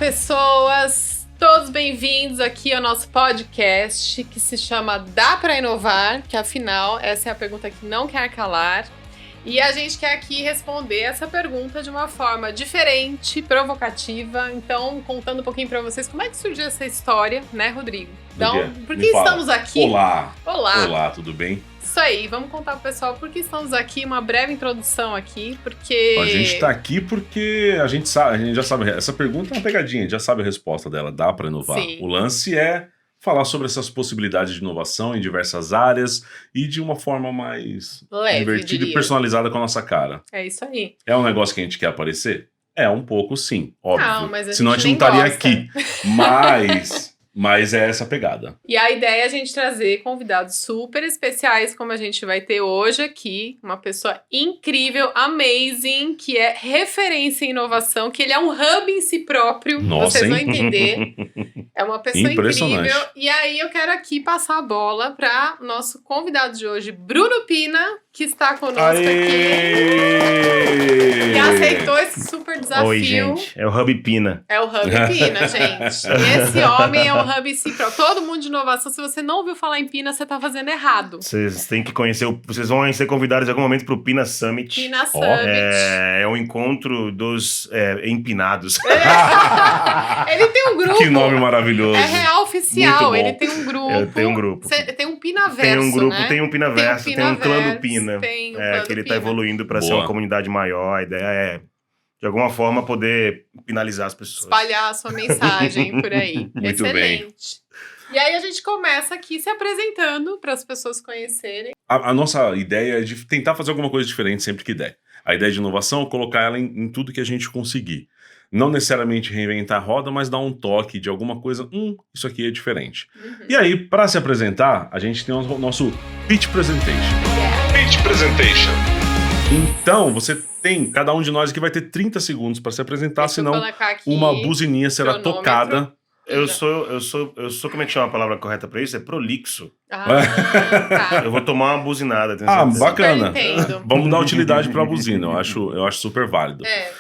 pessoas! Todos bem-vindos aqui ao nosso podcast que se chama Dá Pra Inovar? Que afinal, essa é a pergunta que não quer calar. E a gente quer aqui responder essa pergunta de uma forma diferente, provocativa. Então, contando um pouquinho pra vocês como é que surgiu essa história, né, Rodrigo? Então, por que estamos aqui? Olá! Olá! Olá, tudo bem? Isso aí, vamos contar pro pessoal por que estamos aqui, uma breve introdução aqui, porque... A gente tá aqui porque a gente já sabe, essa pergunta é uma pegadinha, a gente já sabe a resposta dela, dá pra inovar. Sim. O lance é falar sobre essas possibilidades de inovação em diversas áreas e de uma forma mais leve, divertida diria. e personalizada com a nossa cara. É isso aí. É um negócio que a gente quer aparecer? É, um pouco sim, óbvio. Não, mas senão a gente não nem estaria gosta. aqui. Mas é essa pegada. E a ideia é a gente trazer convidados super especiais, como a gente vai ter hoje aqui. Uma pessoa incrível, amazing, que é referência em inovação, que ele é um hub em si próprio. Nossa, vocês vão hein? entender. É uma pessoa Impressionante. incrível. E aí eu quero aqui passar a bola para o nosso convidado de hoje, Bruno Pina, que está conosco aqui. Que aceitou esse super desafio. Oi, gente. É o Hub Pina. É o Hub Pina, gente. E esse homem é um Hub em si próprio. Todo mundo de inovação, se você não ouviu falar em Pina, você tá fazendo errado. Vocês têm que conhecer, vocês vão ser convidados em algum momento pro Pina Summit. Pina Summit. É um encontro dos empinados. Ele tem um grupo. Que nome maravilhoso. É real oficial. Muito bom. Ele tem um grupo. Eu tenho um grupo. Tem um Pinaverso, Tem um grupo, né? tem um Pinaverso, tem um clã do Pina. Tem um clã Que ele do tá Pina. evoluindo pra ser Boa. uma comunidade maior. A ideia é, de alguma forma, poder pinalizar as pessoas. Espalhar a sua mensagem por aí. Muito Excelente. E aí a gente começa aqui se apresentando para as pessoas conhecerem. A nossa ideia é de tentar fazer alguma coisa diferente sempre que der. A ideia de inovação é colocar ela em tudo que a gente conseguir. Não necessariamente reinventar a roda, mas dar um toque de alguma coisa. Isso aqui é diferente. E aí, para se apresentar, a gente tem o nosso Pitch Presentation. Pitch Presentation. Então, cada um de nós aqui vai ter 30 segundos para se apresentar, Deixa eu senão colocar aqui uma buzininha será cronômetro. Eu tocada. sou, como é que chama a palavra correta pra isso? É prolixo. Tá. Eu vou tomar uma buzinada. tenho Ah, certeza. bacana. Super entendo. Vamos dar utilidade para a buzina, eu acho super válido. É.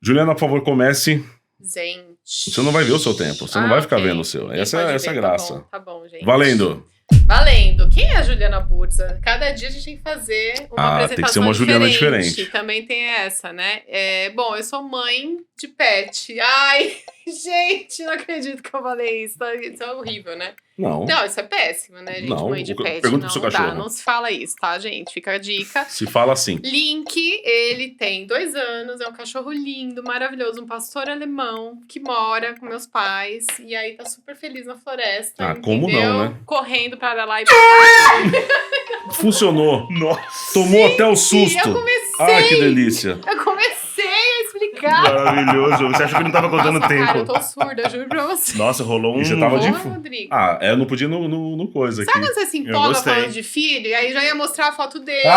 Juliana, por favor, comece. Gente. Você não vai ver o seu tempo, você não vai ficar ok. vendo o seu. Ninguém Essa pode é ver, a graça. Tá bom, gente. Valendo. Valendo. Quem é a Juliana Burza? Cada dia a gente tem que fazer uma apresentação tem que ser uma Juliana diferente. Também tem essa, né? Bom, eu sou mãe de pet. Ai, gente, não acredito que eu falei isso. Isso é horrível, né? Não. Não, isso é péssimo, né, gente? Não, Mãe de pet. pergunta Não pro seu dá, cachorro. não se fala isso, tá, gente? Fica a dica. Se fala assim. Link, ele tem 2 anos, é um cachorro lindo, maravilhoso, um pastor alemão que mora com meus pais e aí tá super feliz na floresta. Ah, como entendeu? não, né? Correndo pra lá e pra cá. Funcionou. Nossa! Tomou até o susto. Eu comecei, Ai, que delícia. eu comecei a explicar. Maravilhoso. Você acha que não tava contando Nossa, tempo? cara, eu tô surda, juro pra você. Nossa, rolou um... E você tava de... Porra, Rodrigo. Eu não podia ir no coisa aqui. Sabe quando você se empolga gostei. falando de filho? E aí já ia mostrar a foto dele.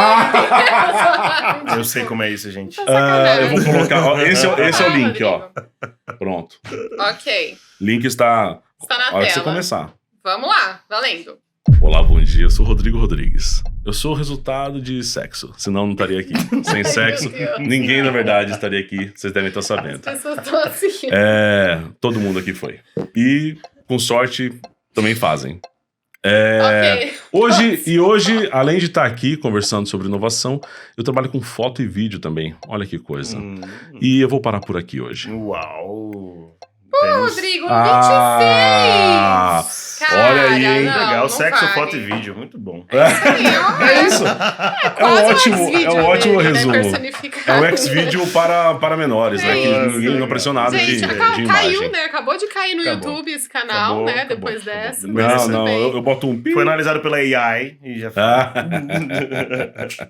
Eu sei como é isso, gente. Eu vou colocar... ó, esse é o Vai, link, ó. Rodrigo. Pronto. Ok, Link está... está na A hora que você tela. começar. Vamos lá, valendo. Olá, bom dia. Eu sou o Rodrigo Rodrigues. Eu sou o resultado de sexo. Senão não estaria aqui. Sem sexo, meu Deus. ninguém, na verdade, estaria aqui. Vocês devem estar As sabendo. pessoas estão assim. Todo mundo aqui foi. E, com sorte, também fazem. Ok. Hoje, além de estar aqui conversando sobre inovação, eu trabalho com foto e vídeo também. Olha que coisa. E eu vou parar por aqui hoje. Uau! Rodrigo, 26! Ah, Cara, olha aí, hein? não, Legal, não sexo, vale. foto e vídeo. Muito bom. É isso. É um ótimo resumo. É um X-Video para menores, né? Que isso. ninguém não apareceu nada de Gente, imagem. caiu, né? Acabou de cair no Acabou. YouTube esse canal, Acabou, né? acabou, Depois acabou. dessa. Mas mas Não, tudo não, bem. eu boto um pi. Foi analisado pela AI e já foi.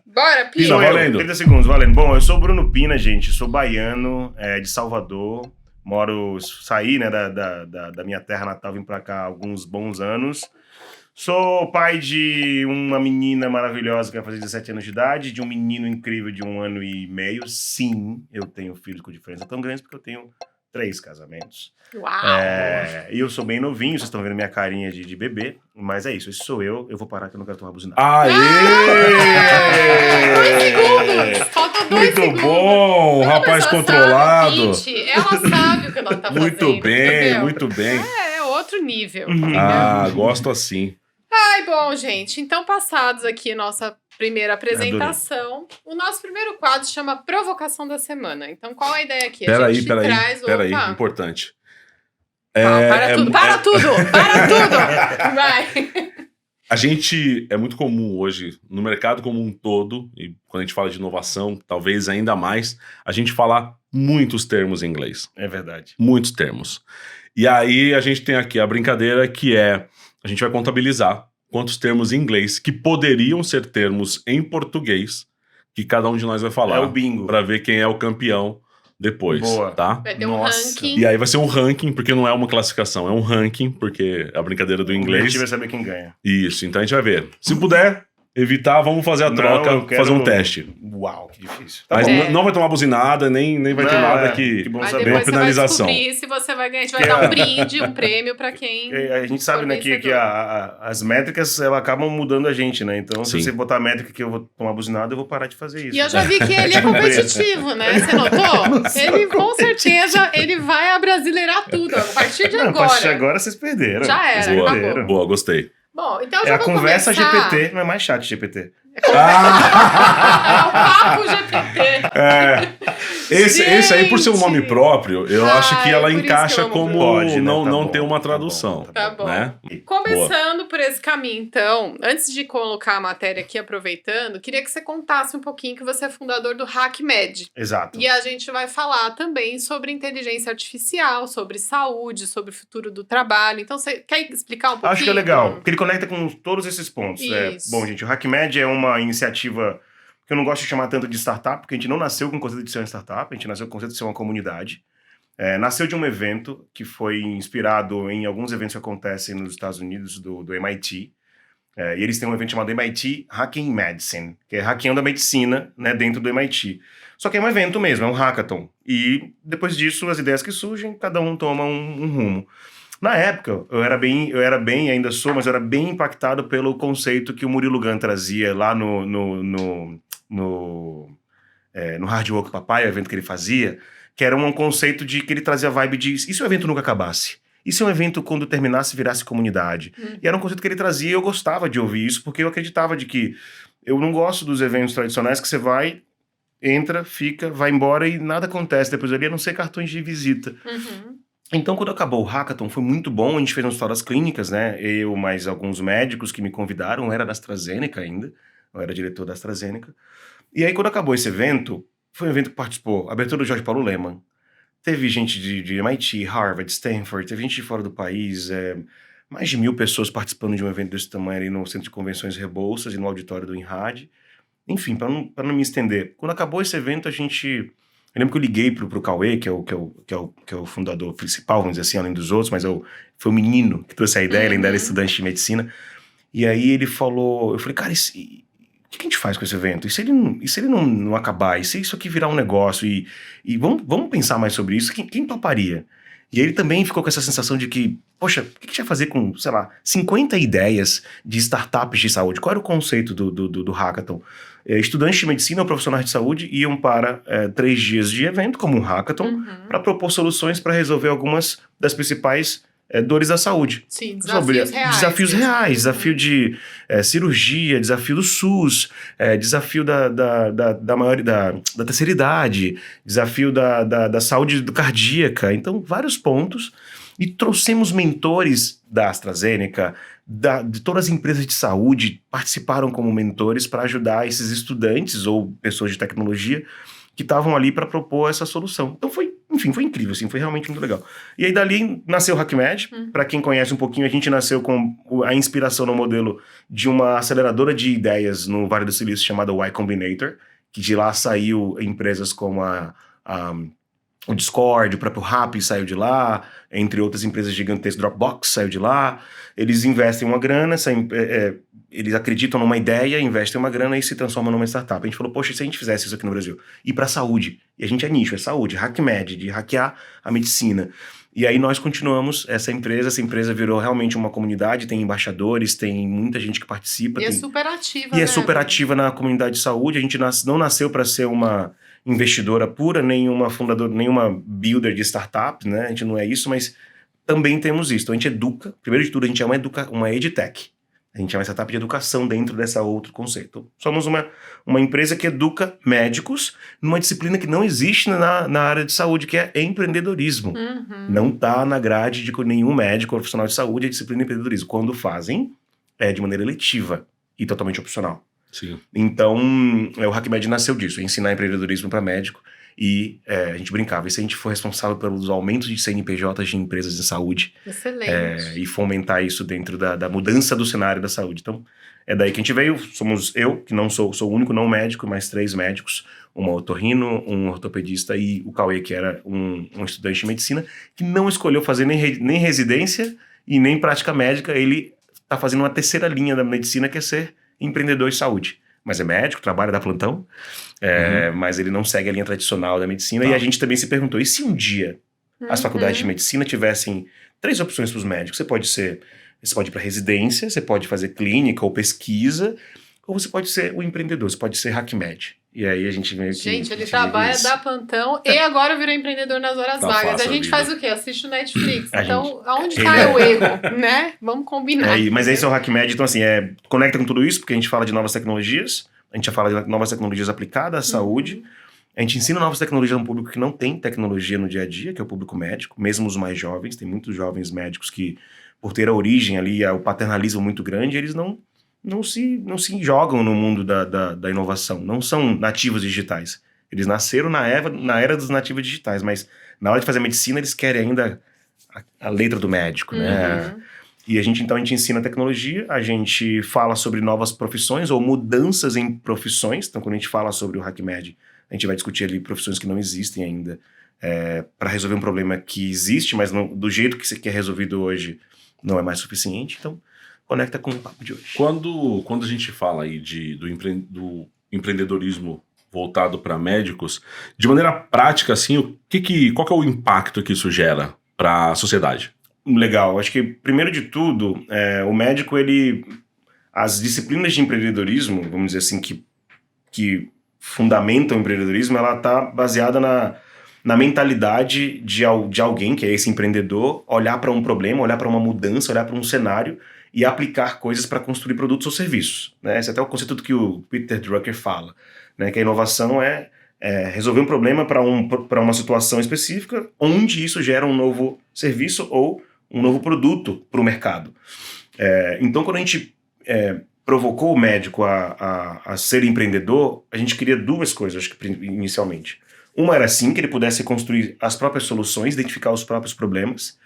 Bora, Pina. Pina, valendo. 30 segundos, valendo. Bom, eu sou o Bruno Pina, gente. Sou baiano, de Salvador. Saí, né, da minha terra natal, vim pra cá há alguns bons anos. Sou pai de uma menina maravilhosa que vai fazer 17 anos de idade, de um menino incrível de 1 ano e meio. Sim, eu tenho filhos com diferença tão grande porque eu tenho 3 casamentos. Uau! E eu sou bem novinho, vocês estão vendo minha carinha de bebê, mas é isso, esse sou eu vou parar que eu não quero tomar buzinada. Aê! 2 segundos! Falta 2 Muito segundos. bom, Quando a rapaz pessoa controlado. Sabe, ouvinte, ela sabe o que ela tá fazendo. Muito bem, entendeu? muito bem. É outro nível. Uhum. entendeu? Ah, gosto assim. Ai, bom, gente, então passados aqui nossa primeira apresentação, o nosso primeiro quadro chama Provocação da Semana. Então, qual a ideia aqui? A gente traz... Peraí, Opa. importante. Calma, para tudo, para tudo! Vai! A gente, é muito comum hoje, no mercado como um todo, e quando a gente fala de inovação, talvez ainda mais, a gente falar muitos termos em inglês. É verdade. Muitos termos. E aí a gente tem aqui a brincadeira que é, a gente vai contabilizar quantos termos em inglês que poderiam ser termos em português que cada um de nós vai falar. É o bingo. Pra ver quem é o campeão depois, Boa. tá? Vai ter um Nossa. ranking. E aí vai ser um ranking, porque não é uma classificação, é um ranking, porque é a brincadeira do O inglês. objetivo é saber quem ganha. Isso, então a gente vai ver. Se puder evitar, vamos fazer a troca, eu quero- fazer um teste. Uau, que difícil. Tá Mas bom. É. não vai tomar buzinada, nem vai ter Não, nada é, que... que bom Mas saber. Bem uma depois você vai finalização. descobrir se você vai ganhar. A gente vai Que dar é- um brinde, um prêmio pra quem... A gente sabe, for né, que vencedor. as métricas elas acabam mudando a gente, né? Então, Sim. se você botar a métrica que eu vou tomar buzinada, eu vou parar de fazer isso. E eu já vi que ele é competitivo, né? Você notou? Ele, com certeza, ele vai abrasileirar tudo. A partir de Não, a agora. partir de agora vocês perderam. Já era, Vocês Boa, perderam. boa, gostei. Bom, então eu É já a vou conversa começar. GPT, não é mais chat GPT. É o papo GPT. Esse aí, por ser um nome Gente! próprio, eu acho que Ai, ela por isso que encaixa eu amo como Pode, né? não, Tá não bom, ter uma tá tradução. Tá bom. Né? Começando por esse caminho, então, antes de colocar a matéria aqui, aproveitando, queria que você contasse um pouquinho que você é fundador do HackMed. Exato. E a gente vai falar também sobre inteligência artificial, sobre saúde, sobre o futuro do trabalho. Então, você quer explicar um pouquinho? Acho que é legal, porque ele conecta com todos esses pontos. Isso. Bom, gente, o HackMed é uma iniciativa que eu não gosto de chamar tanto de startup, porque a gente não nasceu com o conceito de ser uma startup, a gente nasceu com o conceito de ser uma comunidade. Nasceu de um evento que foi inspirado em alguns eventos que acontecem nos Estados Unidos, do MIT. E eles têm um evento chamado MIT Hacking Medicine, que é hackeando a medicina, né, dentro do MIT. Só que é um evento mesmo, é um hackathon. E depois disso, as ideias que surgem, cada um toma um rumo. Na época, eu era bem, ainda sou, mas eu era bem impactado pelo conceito que o Murilo Gun trazia lá no Hard Work Papai, o evento que ele fazia, que era um conceito de que ele trazia a vibe de e se o evento nunca acabasse? E se um evento, quando terminasse, virasse comunidade? E era um conceito que ele trazia e eu gostava de ouvir isso, porque eu acreditava de que eu não gosto dos eventos tradicionais que você vai, entra, fica, vai embora e nada acontece depois ali, a não ser cartões de visita. Uhum. Então, quando acabou o hackathon, foi muito bom. A gente fez umas histórias clínicas, né? Eu, mais alguns médicos que me convidaram. Eu era da AstraZeneca ainda. Eu era diretor da AstraZeneca. E aí, quando acabou esse evento, foi um evento que participou. A abertura do Jorge Paulo Lemann. Teve gente de MIT, Harvard, Stanford. Teve gente de fora do país. Mais de 1.000 pessoas participando de um evento desse tamanho ali no Centro de Convenções Rebouças e no auditório do INRAD. Enfim, para não me estender. Quando acabou esse evento, eu lembro que eu liguei pro Cauê, que é o fundador principal, vamos dizer assim, além dos outros, mas foi o menino que trouxe a ideia, ele ainda era estudante de medicina. E aí ele falou, eu falei, cara, o que a gente faz com esse evento? E se ele não acabar? E se isso aqui virar um negócio? E vamos pensar mais sobre isso? Quem toparia? E ele também ficou com essa sensação de que, poxa, o que a gente vai fazer com, sei lá, 50 ideias de startups de saúde? Qual era o conceito do hackathon? Estudantes de medicina ou profissionais de saúde iam para 3 dias de evento, como um hackathon, para propor soluções para resolver algumas das principais dores da saúde. Sim, Sobre desafios reais. desafios reais, Uhum. desafio de cirurgia, desafio do SUS, desafio da terceira idade, desafio da saúde cardíaca. Então, vários pontos. E trouxemos mentores da AstraZeneca, de todas as empresas de saúde, participaram como mentores para ajudar esses estudantes ou pessoas de tecnologia que estavam ali para propor essa solução. Então foi incrível, assim, foi realmente muito legal. E aí dali nasceu o HackMed. Para quem conhece um pouquinho, a gente nasceu com a inspiração no modelo de uma aceleradora de ideias no Vale do Silício chamada Y Combinator, que de lá saiu empresas como o Discord, o próprio Rappi saiu de lá, entre outras empresas gigantescas, Dropbox saiu de lá. Eles investem uma grana, eles acreditam numa ideia, investem uma grana e se transformam numa startup. A gente falou, poxa, e se a gente fizesse isso aqui no Brasil? E para saúde. E a gente é nicho, é saúde, HackMed, de hackear a medicina. E aí nós continuamos essa empresa virou realmente uma comunidade, tem embaixadores, tem muita gente que participa. E é super ativa, E né? é super ativa na comunidade de saúde. A gente não nasceu para ser uma investidora pura, nenhuma fundadora, nenhuma builder de startup, né? A gente não é isso, mas também temos isso. Então a gente educa, primeiro de tudo, a gente é uma edtech. A gente é uma startup de educação dentro dessa outro conceito. Somos uma empresa que educa médicos numa disciplina que não existe na área de saúde, que é empreendedorismo. Não está na grade de nenhum médico ou profissional de saúde a disciplina de empreendedorismo. Quando fazem, é de maneira eletiva e totalmente opcional. Sim. Então, o HackMed nasceu disso, ensinar empreendedorismo para médico. E a gente brincava, e se a gente for responsável pelos aumentos de CNPJs de empresas de saúde, e fomentar isso dentro da mudança do cenário da saúde. Então, é daí que a gente veio. Somos eu, que não sou o único não médico, mas 3 médicos, uma otorrino, um ortopedista e o Cauê, que era um estudante de medicina, que não escolheu fazer nem residência e nem prática médica. Ele está fazendo uma terceira linha da medicina, que é ser empreendedor de saúde. Mas é médico, trabalha, dá plantão, mas ele não segue a linha tradicional da medicina. E a gente também se perguntou, e se um dia as faculdades de medicina tivessem 3 opções para os médicos? Você pode ir para residência, você pode fazer clínica ou pesquisa, ou você pode ser o empreendedor, você pode ser HackMed. E aí a gente meio que... Gente, ele trabalha, dá plantão e agora virou empreendedor nas horas vagas. A gente faz o quê? Assiste o Netflix. Então, aonde está o erro, né? Vamos combinar. Mas esse é o HackMed. Então, assim, conecta com tudo isso, porque a gente fala de novas tecnologias, a gente já fala de novas tecnologias aplicadas à saúde, a gente ensina novas tecnologias a um público que não tem tecnologia no dia a dia, que é o público médico, mesmo os mais jovens. Tem muitos jovens médicos que, por ter a origem ali, o paternalismo muito grande, eles não se jogam no mundo da inovação, não são nativos digitais. Eles nasceram na era dos nativos digitais, mas na hora de fazer medicina eles querem ainda a letra do médico, né? E a gente ensina tecnologia, a gente fala sobre novas profissões ou mudanças em profissões. Então, quando a gente fala sobre o HackMed, a gente vai discutir ali profissões que não existem ainda, para resolver um problema que existe, mas do jeito que é resolvido hoje não é mais suficiente. Então, conecta com o papo de hoje. Quando a gente fala aí do empreendedorismo voltado para médicos, de maneira prática, assim, qual que é o impacto que isso gera para a sociedade? Legal. Acho que, primeiro de tudo, o médico, as disciplinas de empreendedorismo, vamos dizer assim, que fundamentam o empreendedorismo, ela está baseada na mentalidade de alguém, que é esse empreendedor, olhar para um problema, olhar para uma mudança, olhar para um cenário e aplicar coisas para construir produtos ou serviços, né? Esse é até o conceito que o Peter Drucker fala, né? Que a inovação é resolver um problema para uma situação específica, onde isso gera um novo serviço ou um novo produto para o mercado. Então, quando a gente provocou o médico a ser empreendedor, a gente queria 2 coisas, acho que inicialmente. Uma era, sim, que ele pudesse construir as próprias soluções, identificar os próprios problemas.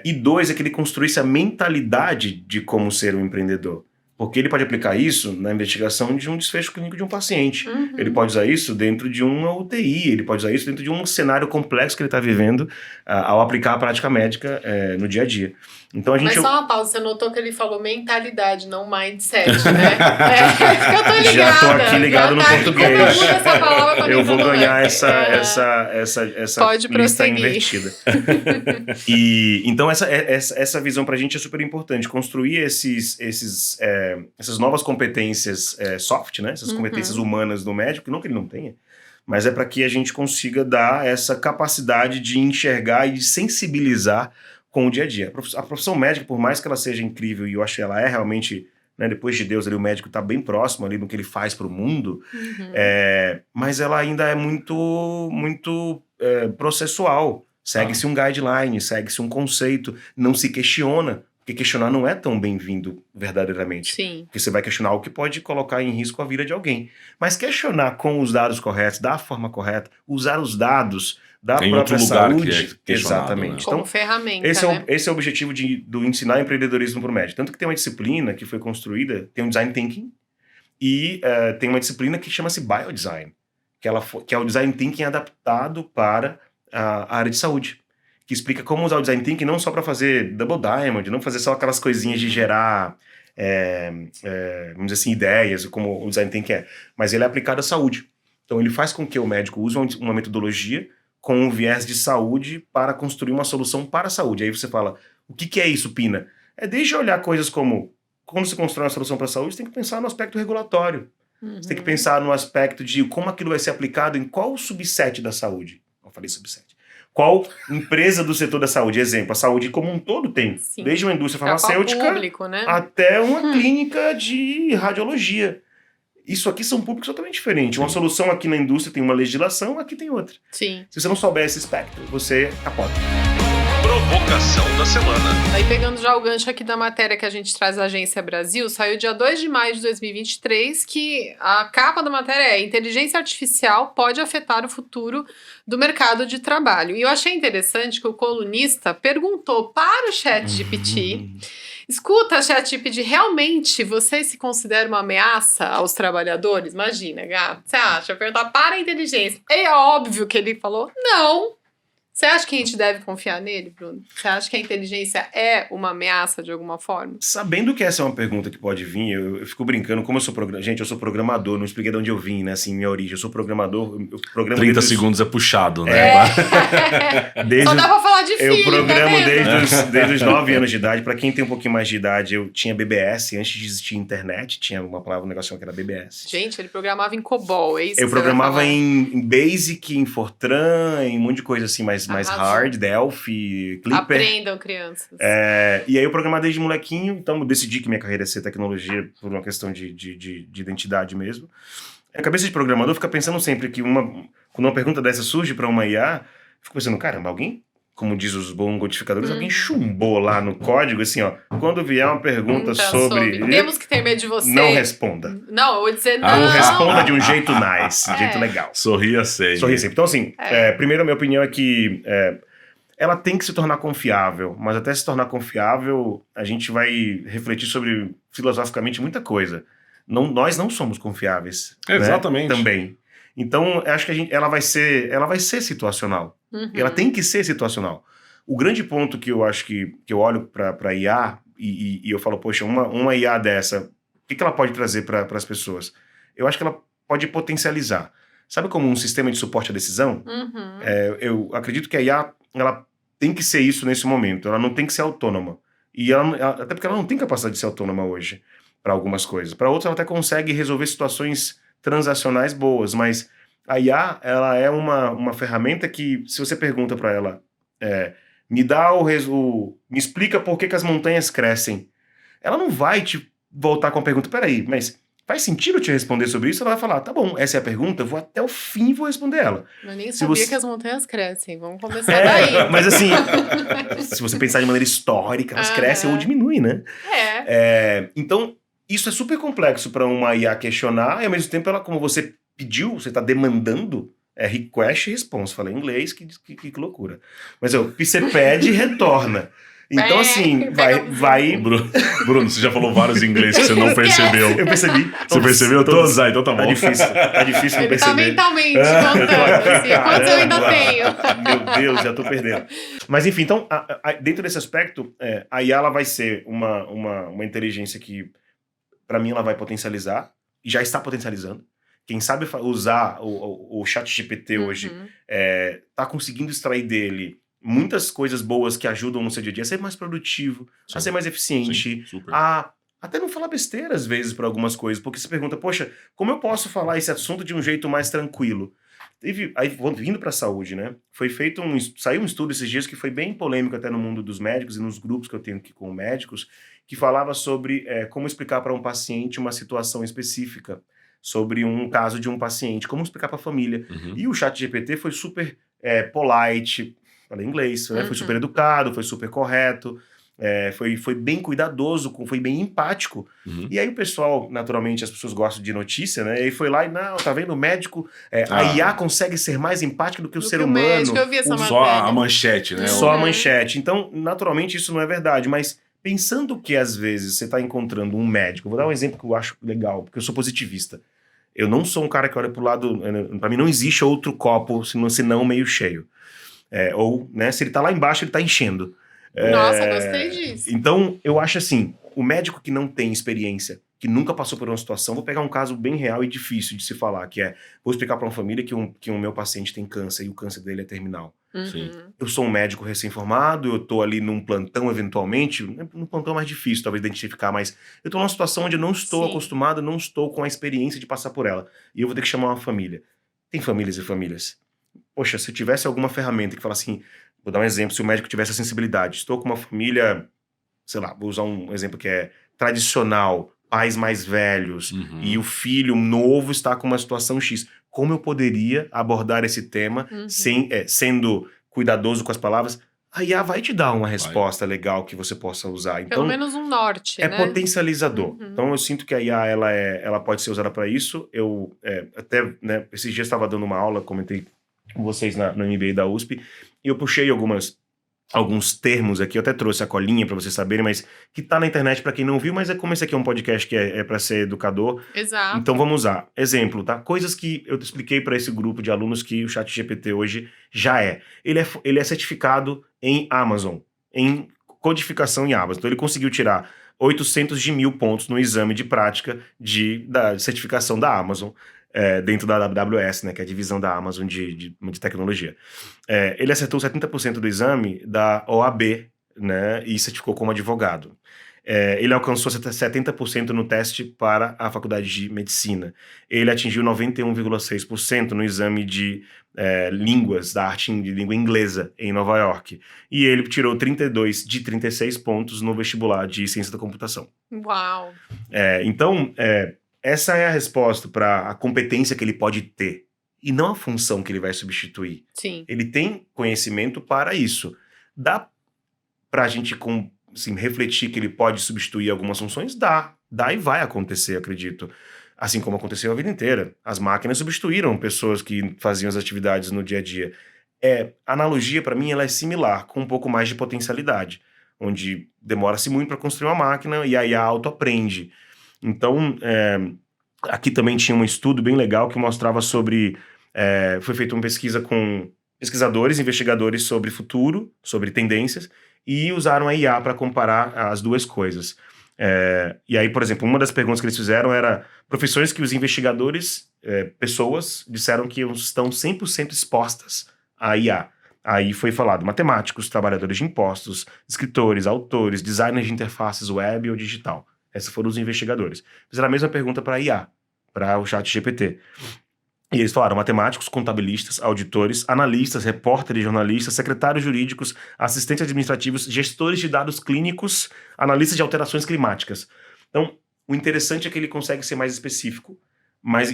E 2 é que ele construísse a mentalidade de como ser um empreendedor. Porque ele pode aplicar isso na investigação de um desfecho clínico de um paciente. Ele pode usar isso dentro de uma UTI, ele pode usar isso dentro de um cenário complexo que ele está vivendo ao aplicar a prática médica no dia a dia. Então, Mas só uma pausa, você notou que ele falou mentalidade, não mindset, né? Eu tô ligada. Já tô aqui ligado no português. Como eu essa palavra eu vou ganhar essa Pode lista prosseguir. invertida. Então essa visão pra gente é super importante. Construir essas novas competências soft, né? Essas competências humanas do médico, não que ele não tenha, mas é para que a gente consiga dar essa capacidade de enxergar e de sensibilizar com o dia a dia. A profissão médica, por mais que ela seja incrível, e eu acho que ela é realmente, né, depois de Deus, ali, o médico está bem próximo ali no que ele faz para o mundo, mas ela ainda é muito processual. Segue-se um guideline, segue-se um conceito, não se questiona, porque questionar não é tão bem-vindo verdadeiramente. Sim. Porque você vai questionar o que pode colocar em risco a vida de alguém. Mas questionar com os dados corretos, da forma correta, usar os dados da Tem própria outro lugar saúde. que é questionado, Exatamente. né? Como Então, ferramenta, esse é o objetivo do ensinar empreendedorismo para o médico. Tanto que tem uma disciplina que foi construída, tem um design thinking, e tem uma disciplina que chama-se biodesign, que é o design thinking adaptado para a área de saúde, que explica como usar o design thinking não só para fazer double diamond, não fazer só aquelas coisinhas de gerar, vamos dizer assim, ideias, como o design thinking mas ele é aplicado à saúde. Então ele faz com que o médico use uma metodologia com um viés de saúde para construir uma solução para a saúde. Aí você fala, o que é isso, Pina? Desde olhar coisas como, quando você constrói uma solução para a saúde, você tem que pensar no aspecto regulatório. Você tem que pensar no aspecto de como aquilo vai ser aplicado em qual subset da saúde. Eu falei subset. Qual empresa do setor da saúde? Exemplo, a saúde como um todo tem. Sim. Desde uma indústria Que é o farmacêutica público, né? até uma clínica de radiologia. Isso aqui são públicos totalmente diferentes. Uma solução aqui na indústria tem uma legislação, aqui tem outra. Sim. Se você não souber esse espectro, você capota. Provocação da semana. Aí pegando já o gancho aqui da matéria que a gente traz da Agência Brasil, saiu dia 2 de maio de 2023, que a capa da matéria é: inteligência artificial pode afetar o futuro do mercado de trabalho. E eu achei interessante que o colunista perguntou para o ChatGPT: escuta, ChatGPT, realmente você se considera uma ameaça aos trabalhadores? Imagina, gato, você acha? Perguntar para a inteligência. É óbvio que ele falou não. Você acha que a gente deve confiar nele, Bruno? Você acha que a inteligência é uma ameaça de alguma forma? Sabendo que essa é uma pergunta que pode vir, eu fico brincando, como eu sou programador. Gente, eu sou programador, não expliquei de onde eu vim, né? Assim, minha origem. Eu sou programador, eu programo 30 desde os- segundos é puxado, né? desde Só os- dá pra falar de filho, Eu programo tá vendo? desde os 9 anos de idade. Pra quem tem um pouquinho mais de idade, eu tinha BBS. Antes de existir internet, tinha uma palavra, um negócio que era BBS. Gente, ele programava em COBOL, é isso que Eu você vai programava falar? em Basic, em Fortran, em um monte de coisa assim, mais Arrasou. hard, Delphi, Clipper. Aprendam, crianças. E aí eu programava desde molequinho, então eu decidi que minha carreira ia ser tecnologia por uma questão de identidade mesmo. A cabeça de programador fica pensando sempre que quando uma pergunta dessa surge para uma IA, eu fico pensando, caramba, alguém, como diz os bons codificadores, alguém chumbou lá no código, assim, ó, quando vier uma pergunta sobre... Temos que ter medo de você. Não responda. Não, eu vou dizer não. Ou responda de um jeito nice, de um jeito legal. Sorria sempre. Sorri sempre. Então, assim, primeiro a minha opinião é que ela tem que se tornar confiável, mas até se tornar confiável, a gente vai refletir sobre, filosoficamente, muita coisa. Nós não somos confiáveis. Exatamente. Né? Também. Então, eu acho que ela vai ser situacional. Uhum. Ela tem que ser situacional. O grande ponto que eu acho que eu olho para IA e eu falo, poxa, uma IA dessa, o que ela pode trazer para as pessoas? Eu acho que ela pode potencializar. Sabe como um sistema de suporte à decisão? Uhum. Eu acredito que a IA ela tem que ser isso nesse momento. Ela não tem que ser autônoma. E até porque ela não tem capacidade de ser autônoma hoje para algumas coisas. Para outras, ela até consegue resolver situações transacionais boas, mas a IA, ela é uma ferramenta que, se você pergunta para ela, me explica por que as montanhas crescem, ela não vai te voltar com a pergunta, peraí, mas faz sentido eu te responder sobre isso? Ela vai falar, tá bom, essa é a pergunta, eu vou até o fim e vou responder ela. Eu nem Se sabia você- que as montanhas crescem. Vamos começar daí. Mas assim, se você pensar de maneira histórica, elas crescem ou diminuem, né? Então, isso é super complexo para uma IA questionar, e ao mesmo tempo, ela, como você pediu, você está demandando, request e response. Falei em inglês, que loucura. Mas você pede e retorna. Então, assim, vai... Bruno, você já falou vários inglês que você não percebeu. Eu percebi. Você percebeu todos? Ah, então tá bom. Tá difícil não Ele tá perceber. mentalmente contando, assim, quantos eu ainda Caramba. tenho? Meu Deus, já tô perdendo. Mas enfim, então, dentro desse aspecto, a IA ela vai ser uma inteligência que, para mim, ela vai potencializar, e já está potencializando. Quem sabe usar o ChatGPT hoje, tá conseguindo extrair dele muitas coisas boas que ajudam no seu dia a dia a ser mais produtivo, a ser mais eficiente, Sim, super. a até não falar besteira às vezes para algumas coisas, porque você pergunta, poxa, como eu posso falar esse assunto de um jeito mais tranquilo? Aí, vindo para a saúde, né? Saiu um estudo esses dias que foi bem polêmico até no mundo dos médicos e nos grupos que eu tenho aqui com médicos, que falava sobre como explicar para um paciente uma situação específica, sobre um caso de um paciente, como explicar para a família. Uhum. E o ChatGPT foi super polite, falei inglês, né? Foi super educado, foi super correto, foi bem cuidadoso, foi bem empático. Uhum. E aí o pessoal, naturalmente, as pessoas gostam de notícia, né? E aí foi lá e, não, tá vendo, o médico, a IA consegue ser mais empático do que o ser humano. Médico, eu vi essa Só matéria. a manchete, né? Só a manchete. Então, naturalmente, isso não é verdade, mas pensando que, às vezes, você está encontrando um médico, vou dar um exemplo que eu acho legal, porque eu sou positivista. Eu não sou um cara que olha pro lado... Para mim, não existe outro copo, senão meio cheio. Ou, né, se ele tá lá embaixo, ele tá enchendo. Nossa, gostei disso. Então, eu acho assim, o médico que não tem experiência, que nunca passou por uma situação, vou pegar um caso bem real e difícil de se falar, vou explicar para uma família que o meu paciente tem câncer e o câncer dele é terminal. Sim. Eu sou um médico recém-formado, eu tô ali num plantão eventualmente, num plantão é mais difícil talvez identificar, mas eu tô numa situação onde eu não estou Sim. acostumado, não estou com a experiência de passar por ela. E eu vou ter que chamar uma família. Tem famílias e famílias. Poxa, se eu tivesse alguma ferramenta que fala assim, vou dar um exemplo, se o médico tivesse a sensibilidade, estou com uma família, sei lá, vou usar um exemplo que é tradicional, pais mais velhos, Uhum. e o filho novo está com uma situação X. Como eu poderia abordar esse tema sendo cuidadoso com as palavras? A IA vai te dar uma resposta legal que você possa usar. Pelo Então, menos um norte, é né? potencializador. Então, eu sinto que a IA ela pode ser usada para isso. Eu até, né, esses dias estava dando uma aula, comentei com vocês no MBA da USP, e eu puxei alguns termos aqui, eu até trouxe a colinha para vocês saberem, mas que tá na internet para quem não viu, mas como esse aqui é um podcast que é para ser educador, Exato. então vamos usar. Exemplo, tá? Coisas que eu expliquei para esse grupo de alunos que o ChatGPT hoje já é. Ele é certificado em Amazon, em codificação em Amazon. Então ele conseguiu tirar 800.000 pontos no exame de prática da certificação da Amazon, dentro da AWS, né, que é a divisão da Amazon de tecnologia. Ele acertou 70% do exame da OAB, né, e certificou como advogado. Ele alcançou 70% no teste para a faculdade de medicina. Ele atingiu 91,6% no exame de línguas, da arte de língua inglesa, em Nova York. E ele tirou 32 de 36 pontos no vestibular de ciência da computação. Uau! Então, essa é a resposta para a competência que ele pode ter, e não a função que ele vai substituir. Sim. Ele tem conhecimento para isso. Dá pra gente assim, refletir que ele pode substituir algumas funções? Dá e vai acontecer, acredito. Assim como aconteceu a vida inteira. As máquinas substituíram pessoas que faziam as atividades no dia a dia. A analogia, para mim, ela é similar, com um pouco mais de potencialidade, onde demora-se muito para construir uma máquina e aí a autoaprende. Então, aqui também tinha um estudo bem legal que mostrava sobre... foi feita uma pesquisa com pesquisadores, investigadores sobre futuro, sobre tendências, e usaram a IA para comparar as duas coisas. E aí, por exemplo, uma das perguntas que eles fizeram era profissões que os investigadores, pessoas, disseram que estão 100% expostas à IA. Aí foi falado matemáticos, trabalhadores de impostos, escritores, autores, designers de interfaces web ou digital. Esses foram os investigadores. Fizeram a mesma pergunta para a IA, para o ChatGPT. E eles falaram matemáticos, contabilistas, auditores, analistas, repórteres, jornalistas, secretários jurídicos, assistentes administrativos, gestores de dados clínicos, analistas de alterações climáticas. Então, o interessante é que ele consegue ser mais específico,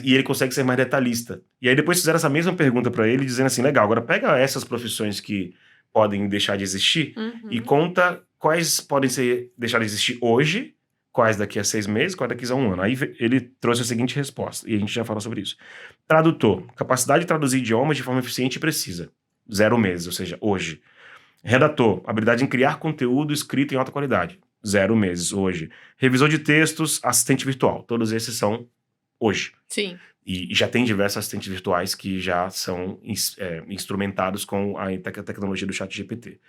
e ele consegue ser mais detalhista. E aí depois fizeram essa mesma pergunta para ele, dizendo assim, legal, agora pega essas profissões que podem deixar de existir e conta quais podem deixar de existir hoje, quais daqui a 6 meses, quais daqui a 1 ano. Aí ele trouxe a seguinte resposta, e a gente já falou sobre isso. Tradutor, capacidade de traduzir idiomas de forma eficiente e precisa. 0 meses, ou seja, hoje. Redator, habilidade em criar conteúdo escrito em alta qualidade. 0 meses, hoje. Revisor de textos, assistente virtual. Todos esses são hoje. Sim. E já tem diversos assistentes virtuais que já são instrumentados com a tecnologia do ChatGPT.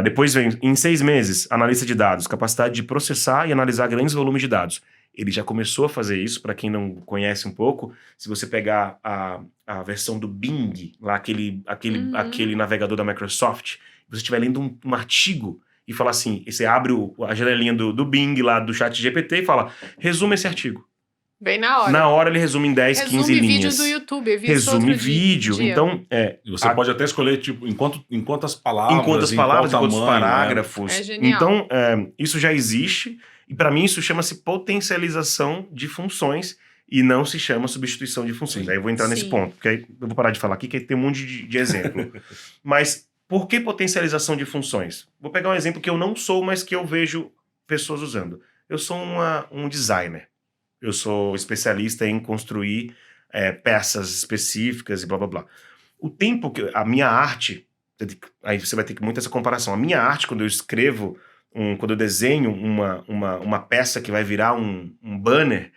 Depois vem, em 6 meses, analista de dados, capacidade de processar e analisar grandes volumes de dados. Ele já começou a fazer isso, para quem não conhece um pouco, se você pegar a versão do Bing, lá aquele navegador da Microsoft, você estiver lendo um artigo e fala assim, e você abre a janelinha do Bing lá do ChatGPT e fala, resume esse artigo. Bem na hora. Na hora ele resume em 10, 15 linhas. Resume vídeo do YouTube. Eu vi Resume isso vídeo. dia. Então, E você pode até escolher, tipo, em quantas palavras, em quantos tamanho, parágrafos. É genial. Então, isso já existe. E para mim isso chama-se potencialização de funções e não se chama substituição de funções. Sim. Aí eu vou entrar nesse ponto, porque aí eu vou parar de falar aqui, que aí tem um monte de exemplo. Mas por que potencialização de funções? Vou pegar um exemplo que eu não sou, mas que eu vejo pessoas usando. Eu sou um designer. Eu sou especialista em construir peças específicas e blá, blá, blá. O tempo que... A minha arte... Aí você vai ter muita essa comparação. A minha arte, quando eu escrevo, quando eu desenho uma peça que vai virar um banner,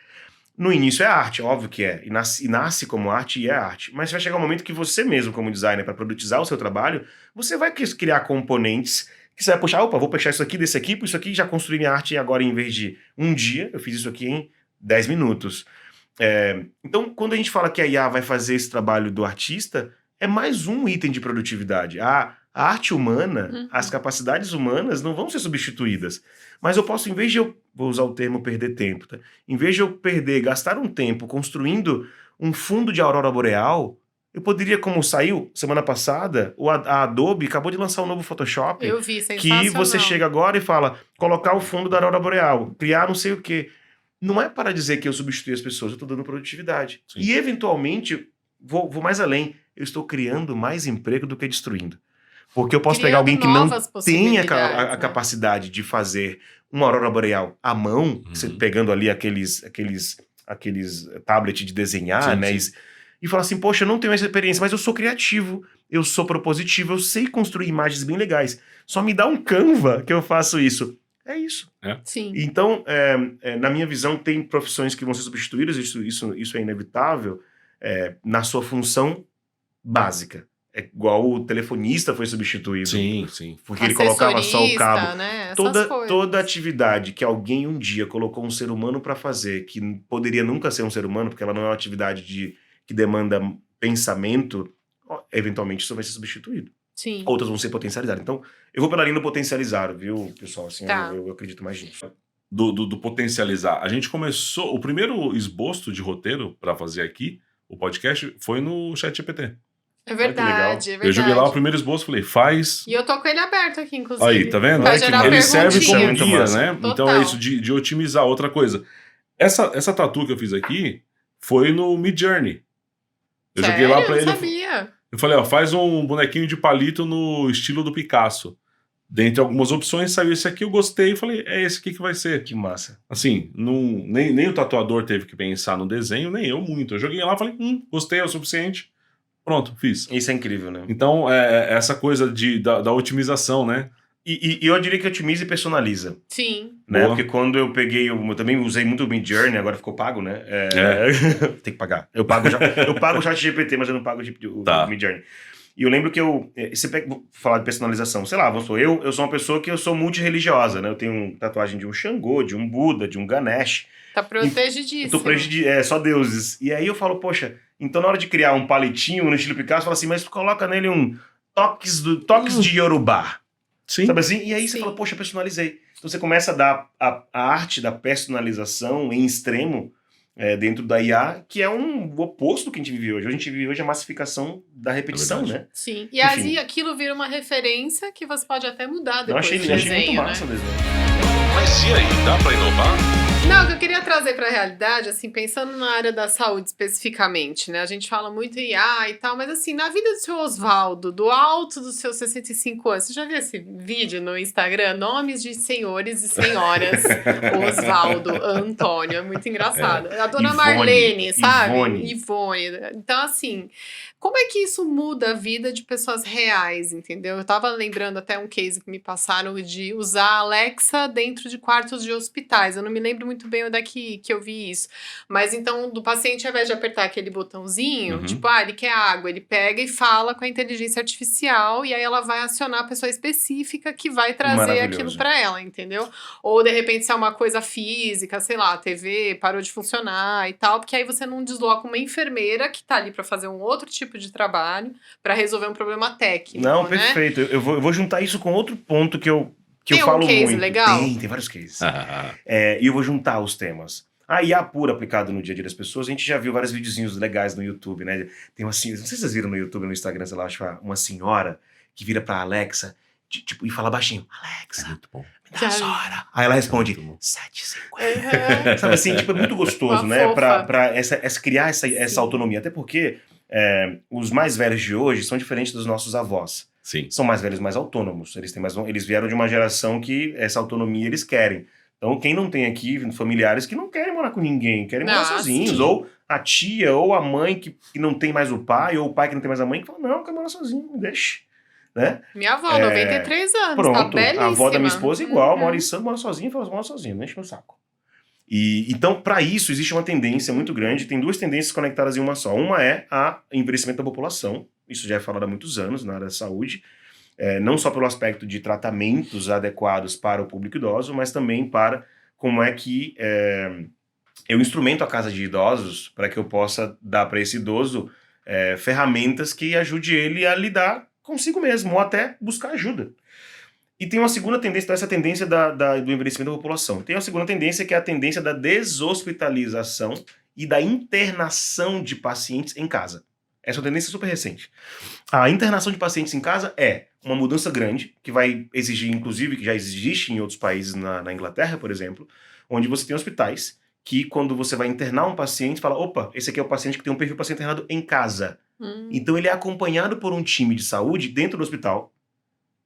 no início é arte, óbvio que é. E nasce como arte e é arte. Mas vai chegar um momento que você mesmo, como designer, para produtizar o seu trabalho, você vai criar componentes que você vai puxar, vou puxar isso aqui desse aqui, isso aqui já construí minha arte e agora em vez de um dia, eu fiz isso aqui em 10 minutos. Então, quando a gente fala que a IA vai fazer esse trabalho do artista, é mais um item de produtividade. A arte humana, as capacidades humanas não vão ser substituídas. Mas eu posso, em vez de eu, vou usar o termo perder tempo, tá? Em vez de eu gastar um tempo construindo um fundo de aurora boreal, eu poderia, como saiu semana passada, a Adobe acabou de lançar um novo Photoshop. Eu vi, sensacional. Que você chega agora e fala, colocar o fundo da aurora boreal, criar não sei o quê. Não é para dizer que eu substituí as pessoas, eu estou dando produtividade. Sim. E, eventualmente, vou mais além, eu estou criando mais emprego do que destruindo. Porque eu posso pegar alguém que não tem a capacidade de fazer uma aurora boreal à mão, você pegando ali aqueles tablets de desenhar, né? Sim. E falar assim, poxa, eu não tenho essa experiência, mas eu sou criativo, eu sou propositivo, eu sei construir imagens bem legais. Só me dá um Canva que eu faço isso. É isso. Sim. Então, na minha visão, tem profissões que vão ser substituídas, isso é inevitável, na sua função básica. É igual o telefonista foi substituído. Sim. Porque ele colocava só o cabo. Né? Toda atividade que alguém um dia colocou um ser humano para fazer, que poderia nunca ser um ser humano, porque ela não é uma atividade que demanda pensamento, eventualmente isso vai ser substituído. Sim. Outras vão ser potencializadas. Então, eu vou pela linha do potencializar, viu, pessoal? Assim, Tá. eu acredito mais nisso. Do potencializar. A gente começou... O primeiro esboço de roteiro para fazer aqui, o podcast, foi no ChatGPT. É verdade, é verdade. Eu joguei lá o primeiro esboço e falei, faz... E eu tô com ele aberto aqui, inclusive. Aí, tá vendo? Pra gerar Ele serve como perguntinhas. guia, massa. né? Total. Então é isso, de otimizar. Outra coisa, essa tatu que eu fiz aqui foi no Midjourney. Eu joguei lá pra Eu ele. não sabia. Eu falei, ó, faz um bonequinho de palito no estilo do Picasso. Dentre algumas opções, saiu esse aqui, eu gostei e falei, é esse aqui que vai ser. Que massa. Assim, nem o tatuador teve que pensar no desenho, nem eu muito. Eu joguei lá e falei, gostei, é o suficiente. Pronto, fiz. Isso é incrível, né? Então, essa coisa da otimização, né? E eu diria que otimiza e personaliza. Sim. Né? Boa. Porque quando eu peguei, eu também usei muito o Midjourney, agora ficou pago, né? Tem que pagar. Eu pago o ChatGPT, mas eu não pago o Midjourney. E eu lembro que vou falar de personalização, sei lá, eu sou uma pessoa que eu sou multirreligiosa, né? Eu tenho tatuagem de um Xangô, de um Buda, de um Ganesh. Tá protegidíssimo. Só deuses. E aí eu falo, poxa, então na hora de criar um palitinho no estilo Picasso, fala assim, mas coloca nele toques de Yorubá. Sim. Sabe assim? E aí você Sim. fala, poxa, personalizei. Então você começa a dar a arte da personalização em extremo dentro da IA, que é o oposto do que a gente vive hoje. A gente vive hoje a massificação da repetição, né? Sim. E Enfim. aí aquilo vira uma referência que você pode até mudar Eu depois achei do muito desenho, massa o né? desenho. Mas e aí, dá pra inovar? Não, o que eu queria trazer para a realidade, assim, pensando na área da saúde especificamente, né? A gente fala muito em IA e tal, mas assim, na vida do seu Oswaldo, do alto dos seus 65 anos, você já viu esse vídeo no Instagram? Nomes de senhores e senhoras. Oswaldo, Antônio, é muito engraçado. A dona Ivone, Marlene, sabe? Ivone. Então, assim, como é que isso muda a vida de pessoas reais, entendeu? Eu tava lembrando até um case que me passaram de usar a Alexa dentro de quartos de hospitais. Eu não me lembro muito bem onde é que eu vi isso. Mas então, do paciente, ao invés de apertar aquele botãozinho, tipo, ele quer água, ele pega e fala com a inteligência artificial e aí ela vai acionar a pessoa específica que vai trazer Maravilhoso. aquilo pra ela, entendeu? Ou, de repente, se é uma coisa física, sei lá, a TV parou de funcionar e tal, porque aí você não desloca uma enfermeira que tá ali pra fazer um outro tipo de trabalho, pra resolver um problema técnico, Não, né? perfeito. Eu vou juntar isso com outro ponto que eu Tem um falo case muito. legal? Tem vários cases. E eu vou juntar os temas. A IA pura aplicada no dia a dia das pessoas, a gente já viu vários videozinhos legais no YouTube, né? Tem não sei se vocês viram no YouTube, no Instagram, sei lá, acho uma senhora que vira pra Alexa, e fala baixinho, Alexa, Muito bom. me dá a sua hora. Aí ela responde, Muito bom. 7h50. Sabe assim, tipo, é muito gostoso, Uma né? fofa. Pra criar essa Sim. autonomia. Até porque os mais velhos de hoje são diferentes dos nossos avós. Sim. São mais velhos, mais autônomos. Eles vieram de uma geração que essa autonomia eles querem. Então, quem não tem aqui familiares que não querem morar com ninguém, querem morar sozinhos. Sim. Ou a tia, ou a mãe que não tem mais o pai, ou o pai que não tem mais a mãe, que fala, não, eu quero morar sozinho, me deixe. Né? Minha avó, 93 anos, tá Pronto, belíssima. a avó da minha esposa é igual, Uhum. mora em Santos, mora sozinha, fala, mora sozinho, não enche meu saco. Então, para isso, existe uma tendência muito grande, tem duas tendências conectadas em uma só. Uma é o envelhecimento da população, isso já é falado há muitos anos na área da saúde, não só pelo aspecto de tratamentos adequados para o público idoso, mas também para como é que eu instrumento a casa de idosos para que eu possa dar para esse idoso ferramentas que ajude ele a lidar consigo mesmo, ou até buscar ajuda. E tem uma segunda tendência, então essa tendência do envelhecimento da população. Tem uma segunda tendência, que é a tendência da deshospitalização e da internação de pacientes em casa. Essa é uma tendência super recente. A internação de pacientes em casa é uma mudança grande, que vai exigir, inclusive, que já existe em outros países, na Inglaterra, por exemplo, onde você tem hospitais que, quando você vai internar um paciente, fala, opa, esse aqui é o paciente que tem um perfil para ser internado em casa. Então ele é acompanhado por um time de saúde dentro do hospital,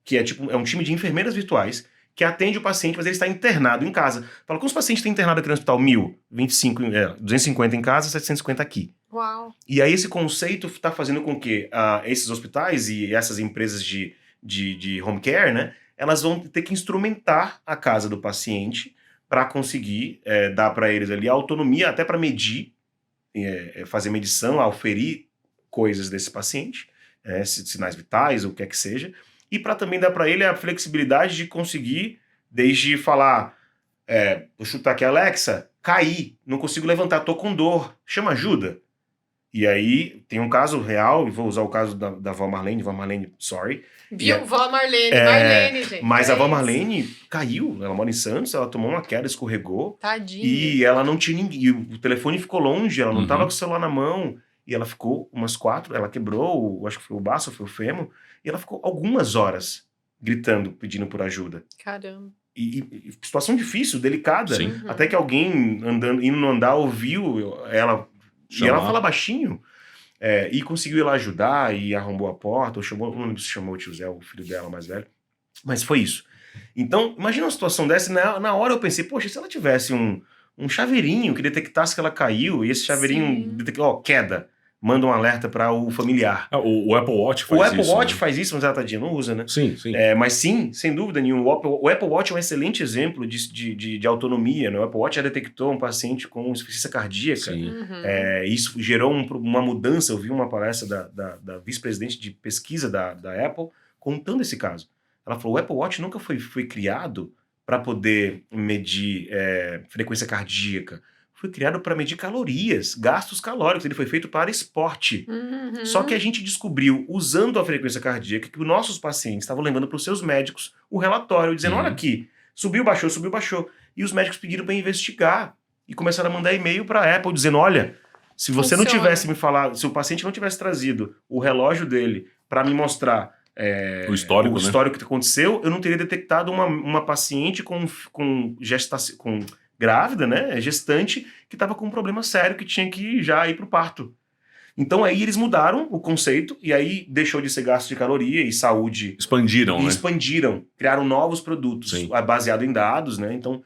que é um time de enfermeiras virtuais, que atende o paciente, mas ele está internado em casa. Fala, quantos pacientes tem internado aqui no hospital? 1.000, 250 em casa, 750 aqui. Uau. E aí esse conceito está fazendo com que esses hospitais e essas empresas de home care, né, elas vão ter que instrumentar a casa do paciente para conseguir dar para eles ali a autonomia, até para medir, fazer medição, auferir coisas desse paciente, sinais vitais, ou o que é que seja, e para também dar para ele a flexibilidade de conseguir, desde falar, vou chutar aqui, Alexa, caí, não consigo levantar, tô com dor, chama ajuda. E aí tem um caso real, e vou usar o caso da vó Marlene, sorry. Viu? Vó Marlene, Marlene, gente. Mas a vó Marlene caiu, ela mora em Santos, ela tomou uma queda, escorregou. Tadinha. E ela não tinha ninguém, e o telefone ficou longe, ela não estava com o celular na mão. E ela ficou umas 4, ela quebrou, acho que foi o baço, foi o fêmur, e ela ficou algumas horas gritando, pedindo por ajuda. Caramba. E situação difícil, delicada. Sim. Até que alguém indo no andar ouviu ela, e ela fala baixinho, e conseguiu ir lá ajudar, e arrombou a porta, ou não lembro se chamou o tio Zé, o filho dela mais velho, mas foi isso. Então, imagina uma situação dessa, na hora eu pensei, poxa, se ela tivesse um chaveirinho que detectasse que ela caiu, e esse chaveirinho detectou, queda, manda um alerta para o familiar. O Apple Watch faz isso. O Apple Watch faz isso, mas ela, tadinha, não usa, né? Sim, sim. Mas sim, sem dúvida nenhuma, o Apple Watch é um excelente exemplo de autonomia, né? O Apple Watch já detectou um paciente com insuficiência cardíaca. Sim. Isso gerou uma mudança. Eu vi uma palestra da vice-presidente de pesquisa da Apple contando esse caso. Ela falou, o Apple Watch nunca foi criado para poder medir frequência cardíaca. Foi criado para medir calorias, gastos calóricos. Ele foi feito para esporte. Só que a gente descobriu, usando a frequência cardíaca, que os nossos pacientes estavam levando para os seus médicos o relatório, dizendo, olha aqui, subiu, baixou. E os médicos pediram para investigar. E começaram a mandar e-mail para a Apple, dizendo, olha, se você não tivesse me falado, se o paciente não tivesse trazido o relógio dele para me mostrar o histórico, que aconteceu, eu não teria detectado uma paciente com grávida, né, gestante, que estava com um problema sério que tinha que já ir para o parto. Então aí eles mudaram o conceito e aí deixou de ser gasto de caloria e saúde. Expandiram, criaram novos produtos baseados em dados, né? Então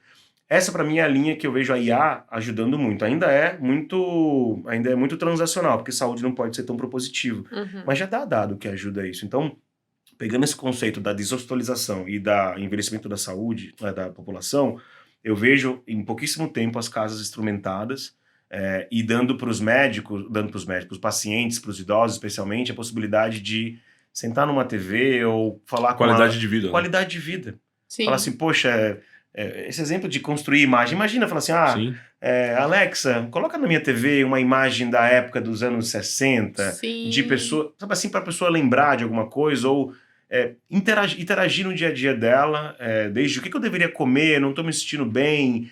essa para mim é a linha que eu vejo a IA ajudando muito. Ainda é muito transacional, porque saúde não pode ser tão propositivo, mas já dá dado que ajuda isso. Então, pegando esse conceito da deshospitalização e da envelhecimento da saúde, da população, eu vejo em pouquíssimo tempo as casas instrumentadas e dando para os médicos, os pacientes, para os idosos especialmente, a possibilidade de sentar numa TV ou falar qualidade de vida. Qualidade de vida. Sim. Falar assim, poxa, esse exemplo de construir imagem, imagina, falar assim, Alexa, coloca na minha TV uma imagem da época dos anos 60, de pessoa, sabe assim, para a pessoa lembrar de alguma coisa ou interagir no dia a dia dela, desde o que eu deveria comer, não estou me sentindo bem,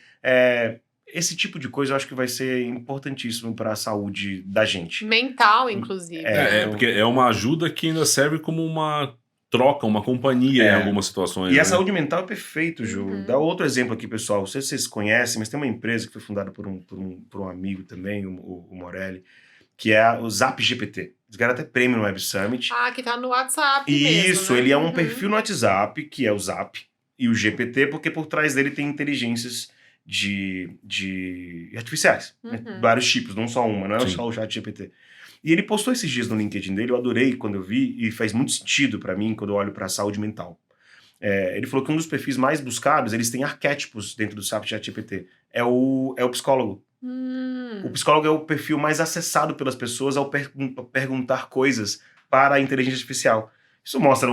esse tipo de coisa eu acho que vai ser importantíssimo para a saúde da gente. Mental, inclusive. Porque é uma ajuda que ainda serve como uma troca, uma companhia em algumas situações. E a saúde mental é perfeito, Ju. Dá outro exemplo aqui, pessoal. Não sei se vocês conhecem, mas tem uma empresa que foi fundada por um amigo também, o Morelli, que é o Zap GPT. Eles ganharam até prêmio no Web Summit. Que tá no WhatsApp Isso, mesmo, né? Ele é um perfil no WhatsApp, que é o Zap, e o GPT, porque por trás dele tem inteligências de artificiais. Né? Vários tipos, não só uma, não é só o chat GPT. E ele postou esses dias no LinkedIn dele, eu adorei quando eu vi, e faz muito sentido para mim quando eu olho para a saúde mental. Ele falou que um dos perfis mais buscados, eles têm arquétipos dentro do chat GPT. É o psicólogo. O psicólogo é o perfil mais acessado pelas pessoas ao perguntar coisas para a inteligência artificial. Isso mostra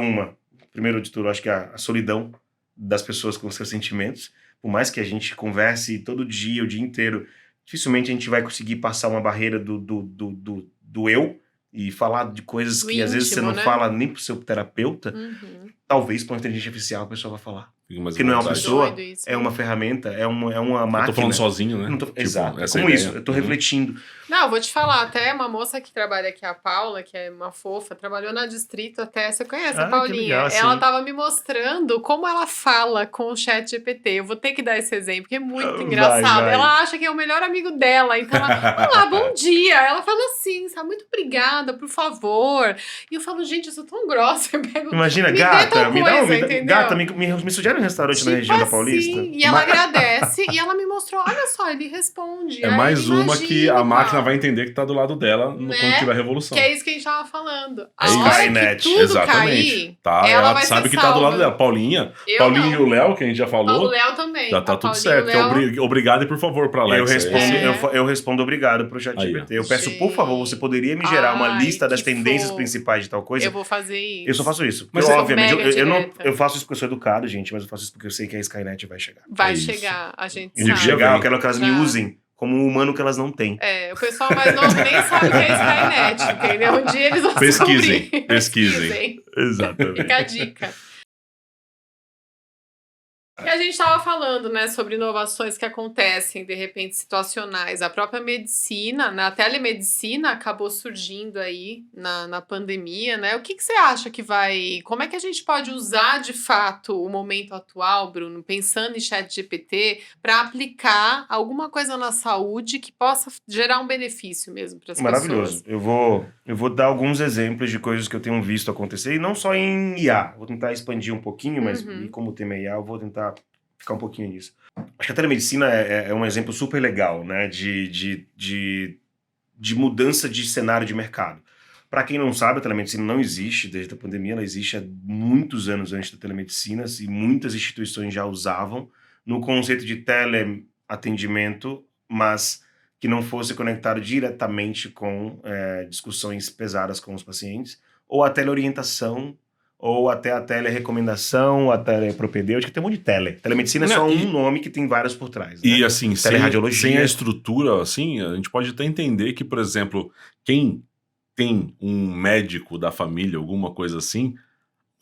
primeiro de tudo, acho que a solidão das pessoas com seus sentimentos. Por mais que a gente converse todo dia, o dia inteiro, dificilmente a gente vai conseguir passar uma barreira do eu e falar de coisas Do que às vezes você íntimo, não né? fala nem pro seu terapeuta, Uhum. talvez com a inteligência artificial a pessoa vai falar. Fica mais Porque não é uma vontade. pessoa, Doido isso, é né? uma ferramenta, é uma máquina. Eu tô falando sozinho, né? Eu não tô- Tipo, Exato, é essa como ideia. isso, eu tô Uhum. refletindo. Não, eu vou te falar, até uma moça que trabalha aqui, a Paula, que é uma fofa, trabalhou na Distrito até, você conhece a Ah, que Paulinha? legal, Ela sim. tava me mostrando como ela fala com o chat GPT. Eu vou ter que dar esse exemplo, porque é muito Vai, engraçado. vai. Ela acha que é o melhor amigo dela, então ela, olá, bom dia. Ela fala assim, sabe, muito obrigada, por favor. E eu falo, gente, eu sou tão grossa, eu pego... Imagina, me dê gata, tal me dá coisa, um. entendeu? Gata, me sugere um restaurante na Tipo região da assim, Paulista. e ela agradece, e ela me mostrou, olha só, ele responde. É Aí mais uma imagine, que a máquina Paulo. vai entender que tá do lado dela Né? quando tiver revolução. Que é isso que a gente tava falando. A É isso. hora Skynet. que tudo Exatamente. cair, Tá, ela ela vai sabe ser que tá do lado salva. dela. Paulinha, Eu Paulinho não. e o Léo, que a gente já O falou, Léo também. já tá A tudo Paulinha certo. e Que o é Léo, obrigado e por favor pra Alexa. Eu respondo, É. eu respondo obrigado pro chat Aí, GPT. ó. Eu peço, por favor, você poderia me gerar uma Ai, lista das que tendências fofo. principais de tal coisa? eu vou fazer isso. Eu só faço isso. Mas Porque, é obviamente, mega direta. eu faço isso porque eu sou educado, gente, mas eu faço isso porque eu sei que a Skynet vai chegar. Vai É isso. chegar, a gente E de sabe. chegar, vem. eu quero que elas me Já. usem como um humano que elas não têm. É, o pessoal mais novo nem sabe o que é Skynet, entendeu? Um dia eles vão Pesquisem, descobrir. pesquisem. Exatamente. Fica a dica. E a gente estava falando, né, sobre inovações que acontecem, de repente, situacionais. A própria medicina, né, a telemedicina acabou surgindo aí na pandemia, né? O que você acha que vai... Como é que a gente pode usar, de fato, o momento atual, Bruno, pensando em chat GPT, para aplicar alguma coisa na saúde que possa gerar um benefício mesmo para as Maravilhoso. pessoas? Eu vou dar alguns exemplos de coisas que eu tenho visto acontecer, e não só em IA. Vou tentar expandir um pouquinho, mas Uhum. e como o tema é IA, eu vou tentar ficar um pouquinho nisso. Acho que a telemedicina é um exemplo super legal, né, de mudança de cenário de mercado. Para quem não sabe, a telemedicina não existe desde a pandemia, ela existe há muitos anos antes da telemedicina, e muitas instituições já usavam no conceito de teleatendimento, mas que não fosse conectado diretamente com discussões pesadas com os pacientes, ou a teleorientação, ou até a telerecomendação, a telepropedêutica, tem um monte de tele. Telemedicina é só Não, um nome que tem várias por trás. Né? E assim, Teleradiologia. sem a estrutura, assim, a gente pode até entender que, por exemplo, quem tem um médico da família, alguma coisa assim,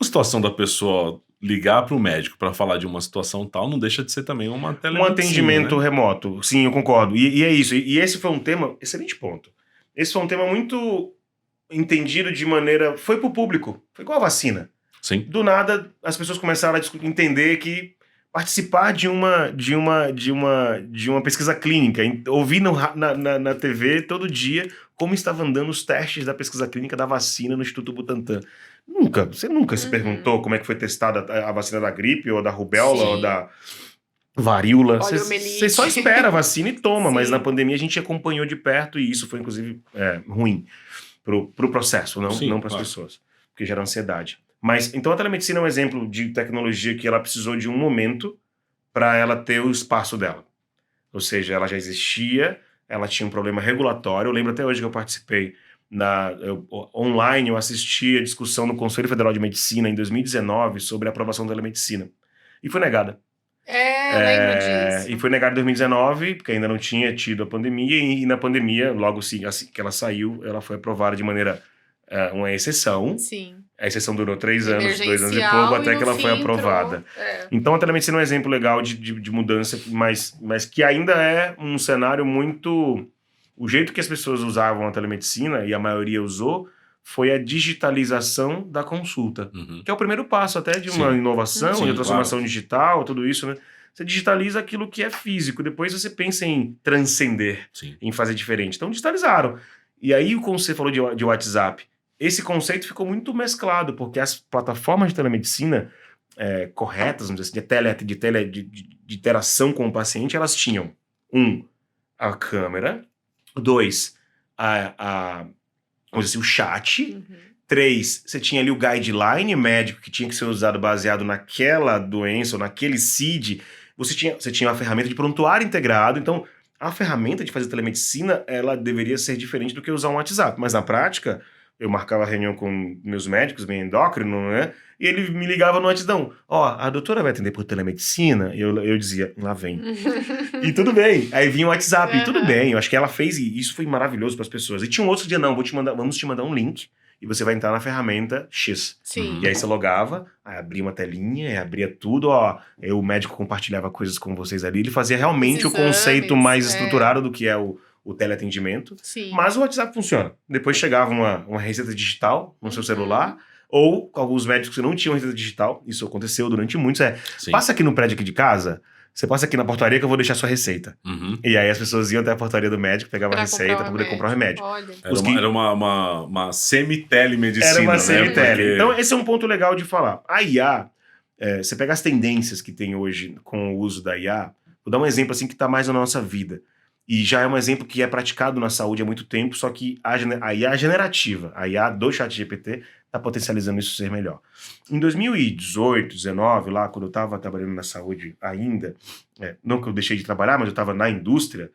a situação da pessoa ligar para o médico para falar de uma situação tal não deixa de ser também uma telemedicina, Um atendimento né? remoto, sim, eu concordo. E é isso. E esse foi um tema, excelente ponto. Esse foi um tema muito entendido de maneira... Foi pro público, foi igual a vacina. Sim. Do nada, as pessoas começaram a entender que participar de uma pesquisa clínica, ouvir na TV todo dia como estavam andando os testes da pesquisa clínica da vacina no Instituto Butantan. Você nunca se perguntou como é que foi testada a vacina da gripe, ou da rubéola, Sim. ou da varíola. Poliomielite. Você só espera a vacina e toma, mas Sim. na pandemia a gente acompanhou de perto, e isso foi, inclusive, ruim pro processo, não para as Claro. pessoas, porque gera ansiedade. Mas, então, a telemedicina é um exemplo de tecnologia que ela precisou de um momento para ela ter o espaço dela. Ou seja, ela já existia, ela tinha um problema regulatório. Eu lembro até hoje que eu participei online, eu assisti a discussão no Conselho Federal de Medicina em 2019 sobre a aprovação da telemedicina. E foi negada. Lembro disso. E foi negada em 2019, porque ainda não tinha tido a pandemia, e na pandemia, logo assim que ela saiu, ela foi aprovada de maneira, uma exceção. Sim. A exceção durou 3 anos, 2 anos e Emergencial, pouco, até no que ela fim foi aprovada. entrou. É. Então a telemedicina é um exemplo legal de mudança, mas que ainda é um cenário muito... O jeito que as pessoas usavam a telemedicina, e a maioria usou, foi a digitalização da consulta. Uhum. Que é o primeiro passo até de uma Sim. inovação, Sim, de transformação digital, tudo isso, né? Você digitaliza aquilo que é físico, depois você pensa em transcender, Sim. em fazer diferente. Então digitalizaram. E aí, como você falou de WhatsApp, esse conceito ficou muito mesclado, porque as plataformas de telemedicina corretas, vamos dizer assim, de interação com o paciente, elas tinham, a câmera, 2, vamos dizer assim, o chat, Uhum. 3, você tinha ali o guideline médico que tinha que ser usado baseado naquela doença ou naquele CID. Você tinha uma ferramenta de prontuário integrado. Então, a ferramenta de fazer telemedicina, ela deveria ser diferente do que usar um WhatsApp. Mas, na prática, eu marcava reunião com meus médicos, meu endócrino, né? E ele me ligava no WhatsApp, a doutora vai atender por telemedicina? E eu dizia, lá vem. E tudo bem. Aí vinha o WhatsApp, e tudo bem. Eu acho que ela fez, e isso foi maravilhoso para as pessoas. E tinha um outro dia, vamos te mandar um link, e você vai entrar na ferramenta X. Sim. E aí você logava, aí abria uma telinha, aí abria tudo, aí o médico compartilhava coisas com vocês ali. Ele fazia realmente Os o conceito exames, mais estruturado do que é o teleatendimento. Sim. Mas o WhatsApp funciona. Depois chegava uma receita digital no seu celular, ou alguns médicos que não tinham receita digital, isso aconteceu durante muitos, Sim. passa aqui no prédio aqui de casa, você passa aqui na portaria que eu vou deixar sua receita. E aí as pessoas iam até a portaria do médico, pegavam a receita pra poder comprar o remédio. Olha. Era uma semi-telemedicina, Era uma né? semi-tele. Porque- Então esse é um ponto legal de falar. A IA, você pega as tendências que tem hoje com o uso da IA, vou dar um exemplo assim que tá mais na nossa vida. E já é um exemplo que é praticado na saúde há muito tempo, só que a IA generativa, a IA do ChatGPT, está potencializando isso ser melhor. Em 2018, 2019, lá, quando eu estava trabalhando na saúde ainda, não que eu deixei de trabalhar, mas eu estava na indústria,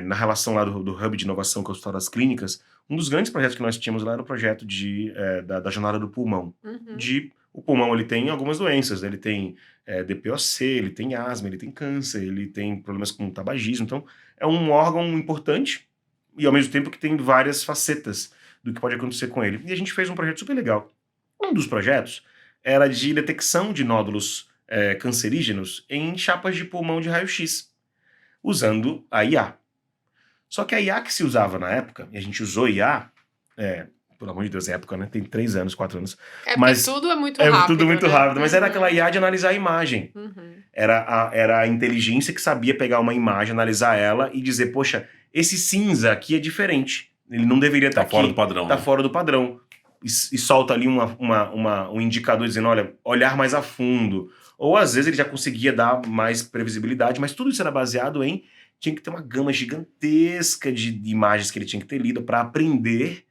na relação lá do Hub de Inovação com o Hospital das Clínicas, um dos grandes projetos que nós tínhamos lá era o projeto da jornada do pulmão. O pulmão ele tem algumas doenças, né? Ele tem DPOC, ele tem asma, ele tem câncer, ele tem problemas com tabagismo, então é um órgão importante e ao mesmo tempo que tem várias facetas do que pode acontecer com ele. E a gente fez um projeto super legal. Um dos projetos era de detecção de nódulos cancerígenos em chapas de pulmão de raio-x, usando a IA. Só que a IA que se usava na época, e a gente usou IA, pelo amor de Deus, é época, né? Tem 3 anos, 4 anos. Mas tudo é muito rápido. Tudo muito né? rápido, mas era aquela IA de analisar a imagem. Era a inteligência que sabia pegar uma imagem, analisar ela e dizer, poxa, esse cinza aqui é diferente. Ele não deveria estar Tá aqui. fora do padrão. Tá né? fora do padrão. E solta ali um indicador dizendo, olha, olhar mais a fundo. Ou às vezes ele já conseguia dar mais previsibilidade, mas tudo isso era baseado em... Tinha que ter uma gama gigantesca de imagens que ele tinha que ter lido para aprender.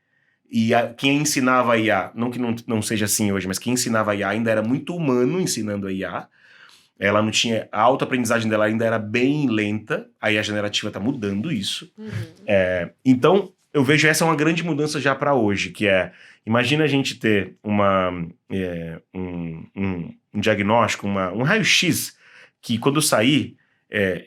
E quem ensinava a IA, não que não seja assim hoje, mas quem ensinava a IA ainda era muito humano ensinando a IA. Ela não tinha... A autoaprendizagem dela ainda era bem lenta. A IA generativa está mudando isso. Então, eu vejo essa uma grande mudança já para hoje, que imagina a gente ter um diagnóstico, um raio-x, que quando sair,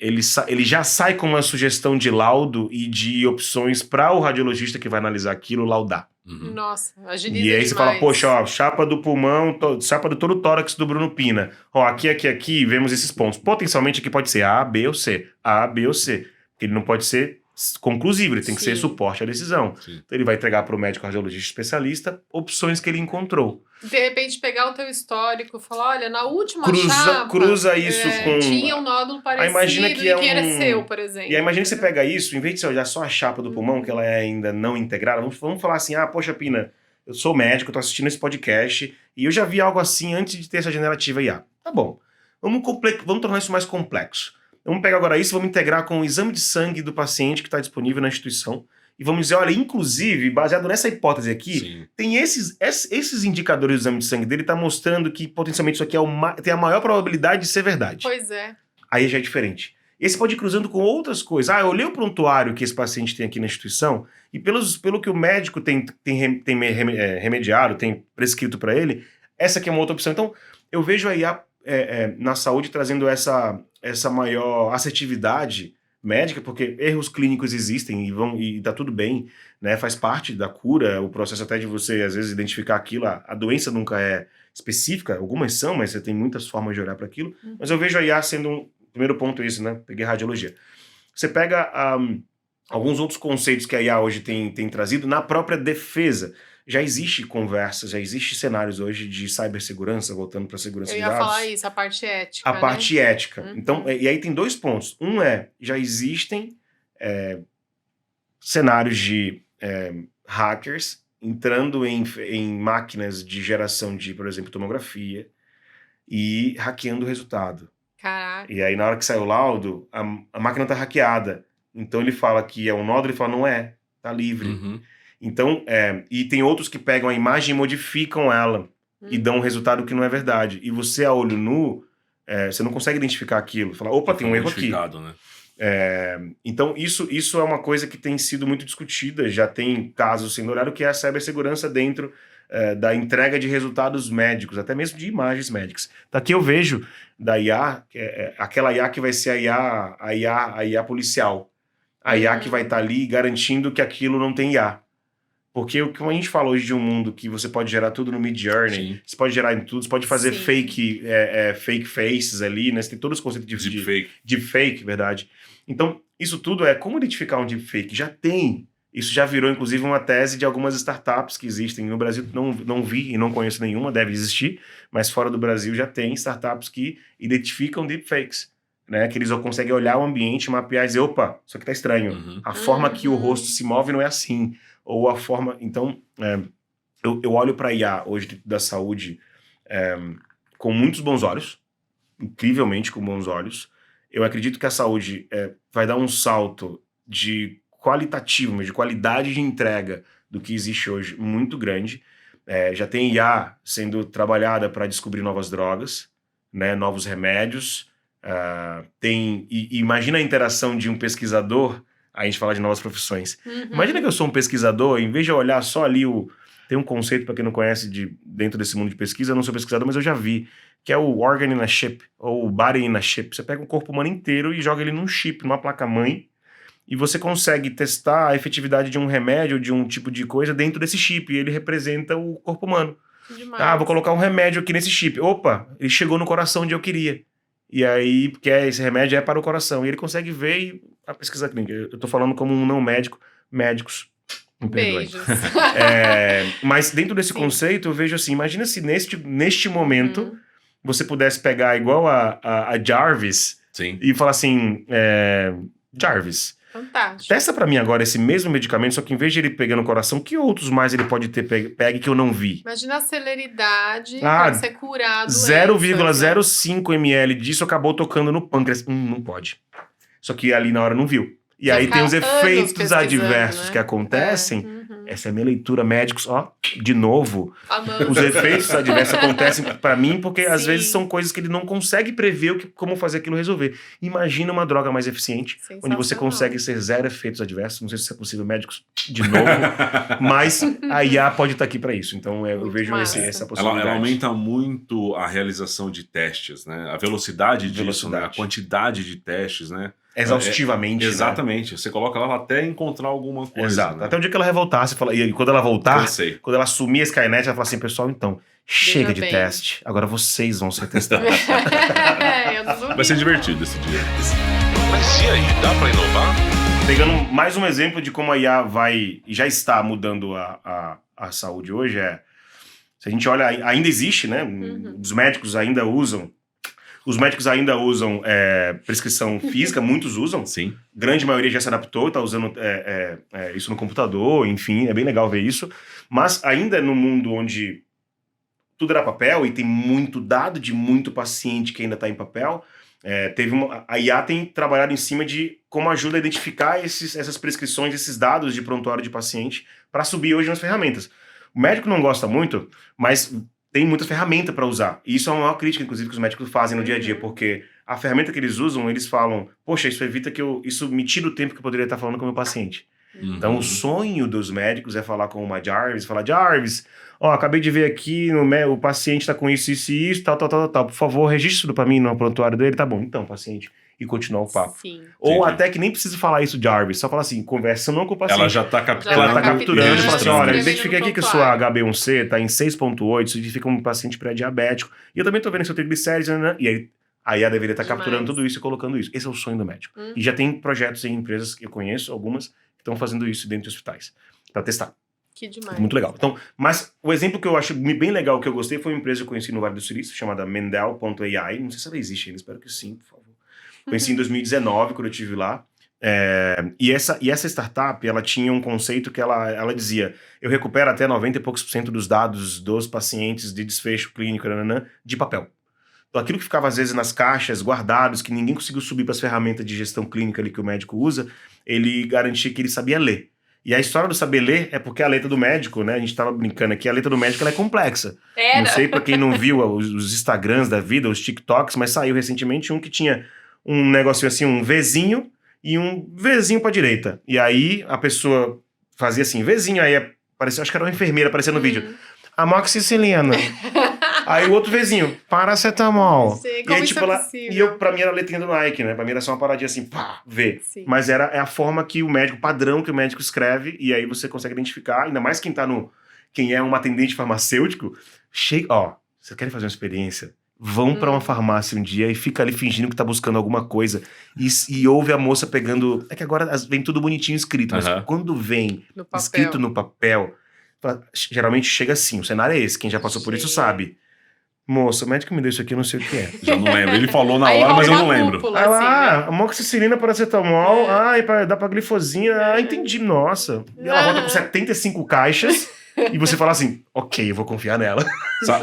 ele já sai com uma sugestão de laudo e de opções para o radiologista que vai analisar aquilo laudar. Nossa, agiliza E aí demais. você fala, poxa, chapa do pulmão, chapa do todo o tórax do Bruno Pina. Aqui, vemos esses pontos. Potencialmente aqui pode ser A, B ou C. A, B ou C. Ele não pode ser conclusivo, ele tem que ser suporte à decisão. Sim. Então ele vai entregar para o médico radiologista especialista opções que ele encontrou. De repente pegar o teu histórico e falar, olha, na última Cruza isso com... tinha um nódulo parecido imagina que e que era seu, por exemplo. E aí imagina que você pega isso, em vez de você olhar só a chapa do pulmão, que ela é ainda não integrada, vamos falar assim, poxa, Pina, eu sou médico, eu tô assistindo esse podcast, e eu já vi algo assim antes de ter essa generativa IA. Tá bom, vamos tornar isso mais complexo. Vamos pegar agora isso, vamos integrar com o exame de sangue do paciente que está disponível na instituição, e vamos dizer, olha, inclusive, baseado nessa hipótese aqui, Sim. tem esses indicadores do exame de sangue dele, tá mostrando que potencialmente isso aqui tem a maior probabilidade de ser verdade. Pois é. Aí já é diferente. Esse pode ir cruzando com outras coisas. Eu olhei o prontuário que esse paciente tem aqui na instituição, e pelo que o médico tem remediado, tem prescrito para ele, essa aqui é uma outra opção. Então, eu vejo a IA na saúde trazendo essa maior assertividade médica, porque erros clínicos existem e tá tudo bem, né? Faz parte da cura, o processo até de você, às vezes, identificar aquilo. A doença nunca é específica, algumas são, mas você tem muitas formas de olhar para aquilo. Mas eu vejo a IA sendo um primeiro ponto isso, né? Peguei radiologia. Você pega alguns outros conceitos que a IA hoje tem trazido na própria defesa. Já existe conversas, já existe cenários hoje de cibersegurança, voltando para a segurança de dados. Eu ia falar isso, a parte ética, A parte ética. Então, e aí tem 2 pontos. Um já existem cenários de hackers entrando em máquinas de geração de, por exemplo, tomografia e hackeando o resultado. Caraca. E aí, na hora que sai o laudo, a máquina está hackeada. Então, ele fala que é um nódulo, ele fala, não é, tá livre. Então, e tem outros que pegam a imagem e modificam ela e dão um resultado que não é verdade. E você, a olho nu, você não consegue identificar aquilo. Fala, opa, tem um erro aqui. Né? Então, isso é uma coisa que tem sido muito discutida, já tem casos sendo olhado, que é a cibersegurança dentro da entrega de resultados médicos, até mesmo de imagens médicas. Então, aqui eu vejo da IA, aquela IA que vai ser a IA policial, a IA que vai estar ali garantindo que aquilo não tem IA. Porque como a gente fala hoje de um mundo que você pode gerar tudo no Midjourney, você pode gerar em tudo, você pode fazer fake faces ali, né? Você tem todos os conceitos de deepfake, verdade. Então, isso tudo como identificar um deepfake? Já tem. Isso já virou, inclusive, uma tese de algumas startups que existem. No Brasil, não vi e não conheço nenhuma, deve existir, mas fora do Brasil já tem startups que identificam deepfakes. Né, que eles conseguem olhar o ambiente, mapear e dizer, opa, isso aqui tá estranho. A forma que o rosto se move não é assim. Ou a forma... Então, eu olho para a IA hoje da saúde com muitos bons olhos, incrivelmente com bons olhos. Eu acredito que a saúde vai dar um salto de qualitativo, mas de qualidade de entrega do que existe hoje muito grande. Já tem IA sendo trabalhada para descobrir novas drogas, né, novos remédios. Imagina a interação de um pesquisador. A gente fala de novas profissões. Imagina que eu sou um pesquisador, em vez de eu olhar só ali tem um conceito, para quem não conhece, dentro desse mundo de pesquisa, eu não sou pesquisador, mas eu já vi, que é o organ in a chip, ou o body in a chip. Você pega o corpo humano inteiro e joga ele num chip, numa placa-mãe, e você consegue testar a efetividade de um remédio, de um tipo de coisa dentro desse chip, e ele representa o corpo humano. Demais. Vou colocar um remédio aqui nesse chip. Opa, ele chegou no coração onde eu queria. E aí, porque esse remédio é para o coração. E ele consegue ver a pesquisa clínica. Eu tô falando como um não médico, médicos. Beijos. Mas dentro desse conceito, eu vejo assim, imagina se neste momento você pudesse pegar igual a Jarvis e falar assim, Jarvis, fantástico. Testa pra mim agora esse mesmo medicamento, só que em vez de ele pegar no coração, que outros mais ele pode ter pegue que eu não vi? Imagina a celeridade pra ser curado. 0,05 ml disso acabou tocando no pâncreas. Não pode. Só que ali na hora não viu. E aí tem os efeitos adversos, né, que acontecem. Essa é a minha leitura, médicos, de novo. Os efeitos adversos acontecem pra mim porque às vezes são coisas que ele não consegue prever como fazer aquilo resolver. Imagina uma droga mais eficiente, onde você consegue ser zero efeitos adversos. Não sei se é possível, médicos, de novo. Mas a IA pode estar aqui pra isso. Então eu vejo essa possibilidade. Ela aumenta muito a realização de testes, né? A velocidade disso, né? A quantidade de testes, né? Exaustivamente. Exatamente. Né? Você coloca ela até encontrar alguma coisa. Exato. Né? Até o dia que ela revoltar, você fala, e quando ela voltar, quando ela assumir a Skynet, ela fala assim, pessoal, então, chega de teste. Agora vocês vão ser testados. Vai ser divertido esse dia. Mas e aí, dá pra inovar? Pegando mais um exemplo de como a IA já está mudando a saúde hoje, se a gente olha, ainda existe, né? Os médicos ainda usam prescrição física, muitos usam. Sim. Grande maioria já se adaptou, está usando isso no computador, enfim, é bem legal ver isso. Mas ainda no mundo onde tudo era papel e tem muito dado de muito paciente que ainda está em papel, a IA tem trabalhado em cima de como ajuda a identificar essas prescrições, esses dados de prontuário de paciente para subir hoje nas ferramentas. O médico não gosta muito, mas tem muita ferramenta para usar. E isso é uma maior crítica, inclusive, que os médicos fazem no dia a dia, porque a ferramenta que eles usam, eles falam, poxa, isso evita isso me tira o tempo que eu poderia estar falando com o meu paciente. Então, o sonho dos médicos é falar com uma Jarvis, falar, Jarvis, acabei de ver aqui, o paciente está com isso, tal, por favor, registre tudo para mim no prontuário dele, tá bom, então, paciente. E continuar o papo. Sim. Ou até que nem precisa falar isso, Jarvis, só fala assim, conversa não com o paciente. Ela já está capturando. Ela está capturando e fala assim, olha, identifiquei aqui que a sua HB1C está em 6,8, isso significa um paciente pré-diabético. E eu também estou vendo seu triglicérides, né? E aí a IA deveria estar capturando tudo isso e colocando isso. Esse é o sonho do médico. E já tem projetos em empresas que eu conheço, algumas, que estão fazendo isso dentro de hospitais, para testar. Que demais. Muito legal. Então, mas o exemplo que eu acho bem legal, que eu gostei, foi uma empresa que eu conheci no Vale do Silício, chamada Mendel.ai. Não sei se ela existe ainda, espero que sim, por favor. Conheci em 2019, quando eu estive lá. E essa startup, ela tinha um conceito que ela dizia, eu recupero até 90 e poucos % dos dados dos pacientes de desfecho clínico de papel. Então, aquilo que ficava às vezes nas caixas, guardados, que ninguém conseguiu subir para as ferramentas de gestão clínica ali que o médico usa, ele garantia que ele sabia ler. E a história do saber ler é porque a letra do médico, né? A gente tava brincando aqui, a letra do médico ela é complexa. Não sei para quem não viu os Instagrams da vida, os TikToks, mas saiu recentemente um que tinha um negocinho assim, um Vzinho, e um Vzinho pra direita. E aí a pessoa fazia assim, Vzinho, aí aparecia, acho que era uma enfermeira, aparecia no vídeo. Amoxicilina. Aí o outro Vzinho, paracetamol. Sim, E como aí, isso tipo, é possível? e eu, pra mim era a letrinha do Nike, né? Pra mim era só uma paradinha assim, pá, V. Sim. Mas é a forma que o médico, padrão que o médico escreve, e aí você consegue identificar, ainda mais quem é um atendente farmacêutico, ó, vocês querem fazer uma experiência? Vão pra uma farmácia um dia e fica ali fingindo que tá buscando alguma coisa e ouve a moça pegando... É que agora vem tudo bonitinho escrito, mas quando vem No papel. escrito no papel, geralmente chega assim, o cenário é esse, quem já passou por isso sabe. Moça, o médico me deu isso aqui, eu não sei o que é. Já não lembro. Ele falou na Aí hora, mas eu rola não uma lembro. cúpula, Ah assim, lá, né? amoxicilina, paracetamol, dá pra glifosina, entendi, nossa. E ela volta com 75 caixas e você fala assim, ok, eu vou confiar nela.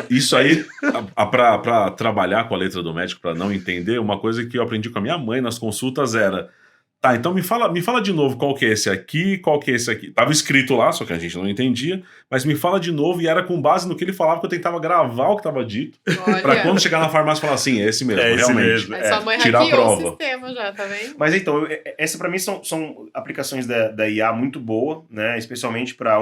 Isso aí, pra trabalhar com a letra do médico, pra não entender, uma coisa que eu aprendi com a minha mãe nas consultas era... Tá, então me fala de novo qual que é esse aqui, qual que é esse aqui. Tava escrito lá, só que a gente não entendia, mas me fala de novo e era com base no que ele falava que eu tentava gravar o que tava dito, Olha. pra quando chegar na farmácia falar assim, é esse mesmo, É esse realmente. mesmo. Aí sua mãe tirar a hackeou o prova. sistema já, tá vendo? Mas então, essa pra mim são aplicações da IA muito boa, né? Especialmente pra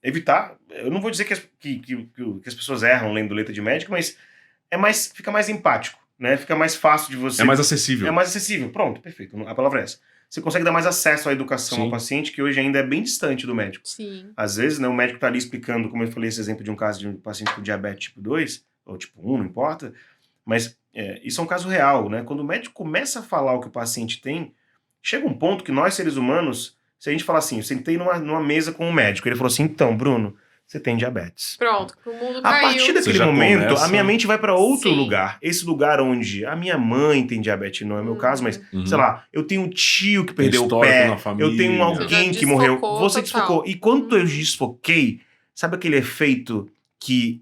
evitar. Eu não vou dizer que as pessoas erram lendo letra de médico, mas fica mais empático, né? Fica mais fácil de você. É mais acessível. É mais acessível. Pronto, perfeito. A palavra é essa. Você consegue dar mais acesso à educação ao paciente, que hoje ainda é bem distante do médico. Sim. Às vezes, né, o médico tá ali explicando, como eu falei esse exemplo de um caso de um paciente com diabetes tipo 2, ou tipo 1, não importa, mas isso é um caso real, né? Quando o médico começa a falar o que o paciente tem, chega um ponto que nós, seres humanos, se a gente falar assim, eu sentei numa mesa com um médico, ele falou assim, então, Bruno, você tem diabetes. Pronto, o mundo A caiu. partir daquele Você já momento, começa- a minha mente vai para outro Sim. lugar. Esse lugar onde a minha mãe tem diabetes, não é meu caso, mas, sei lá, eu tenho um tio que perdeu o histórico pé, na família. eu tenho Você alguém já que morreu. desfocou Você total. desfocou. E quando eu desfoquei, sabe aquele efeito que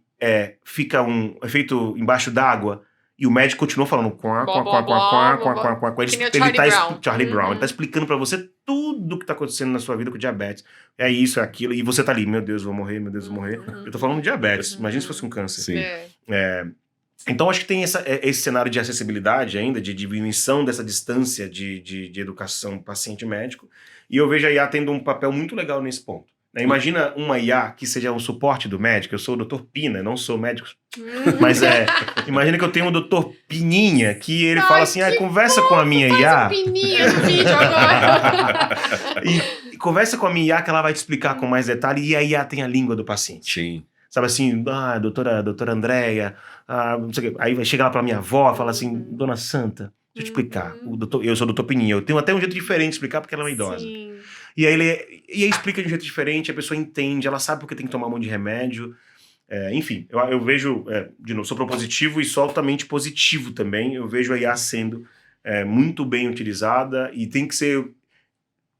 fica um efeito embaixo d'água? E o médico continua falando Blá, blá, blá, blá, blá. Que nem o Charlie Brown. Charlie Brown. Ele tá explicando pra você tudo que tá acontecendo na sua vida com diabetes. É isso, é aquilo. E você tá ali, meu Deus, vou morrer, meu Deus, vou morrer. Eu tô falando de diabetes. Imagina se fosse um câncer. Sim. Então, acho que tem esse cenário de acessibilidade ainda, de diminuição dessa distância de educação paciente-médico. E eu vejo a IA tendo um papel muito legal nesse ponto. Né? Imagina uma IA que seja um suporte do médico. Eu sou o Dr. Pina, não sou médico. Mas imagina que eu tenho um Dr. Pininha, que ele fala assim, conversa com a minha IA. Faz um pininha no vídeo agora. e conversa com a minha IA que ela vai te explicar com mais detalhe. E a IA tem a língua do paciente. Sim. Sabe assim, doutora Andréia, não sei o quê. Aí vai chegar lá pra minha avó e fala assim, dona Santa, deixa eu te explicar. Eu sou o doutor Pininha, eu tenho até um jeito diferente de explicar porque ela é uma idosa. Sim. E aí ele explica de um jeito diferente, a pessoa entende, ela sabe porque tem que tomar um monte de remédio. Enfim, eu vejo, de novo, sou propositivo e sou altamente positivo também. Eu vejo a IA sendo muito bem utilizada e tem que ser...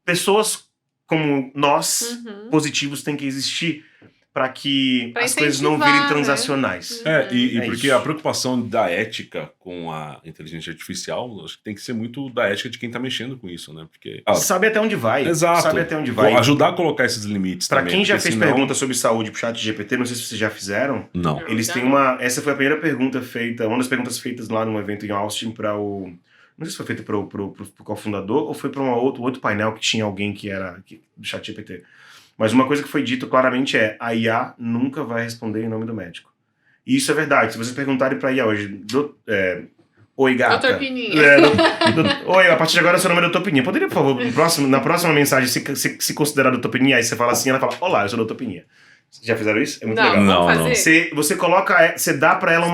Pessoas como nós, positivos, têm que existir para que Pra as coisas não virem incentivar, né? transacionais. E É porque isso. a preocupação da ética com a inteligência artificial, acho que tem que ser muito da ética de quem tá mexendo com isso, né? Porque... Sabe até onde vai. Exato. Sabe até onde vai. Vou ajudar a colocar esses limites Para também. quem já porque fez senão- pergunta sobre saúde pro chat GPT, não sei se vocês já fizeram, Não. eles têm essa foi a primeira pergunta feita, uma das perguntas feitas lá num evento em Austin para o... Não sei se foi feita pro cofundador ou foi para outro painel que tinha alguém do chat GPT. Mas uma coisa que foi dito claramente a IA nunca vai responder em nome do médico. E isso é verdade. Se vocês perguntarem pra IA hoje, oi gata. Doutor Pininha. Oi, a partir de agora seu nome é Doutor Pininha. Poderia, por favor, na próxima mensagem se considerar Doutor Pininha? Aí você fala assim, ela fala, olá, eu sou Doutor Pininha. Já fizeram isso? É muito legal. Não, vamos não. fazer? Você coloca, você dá pra ela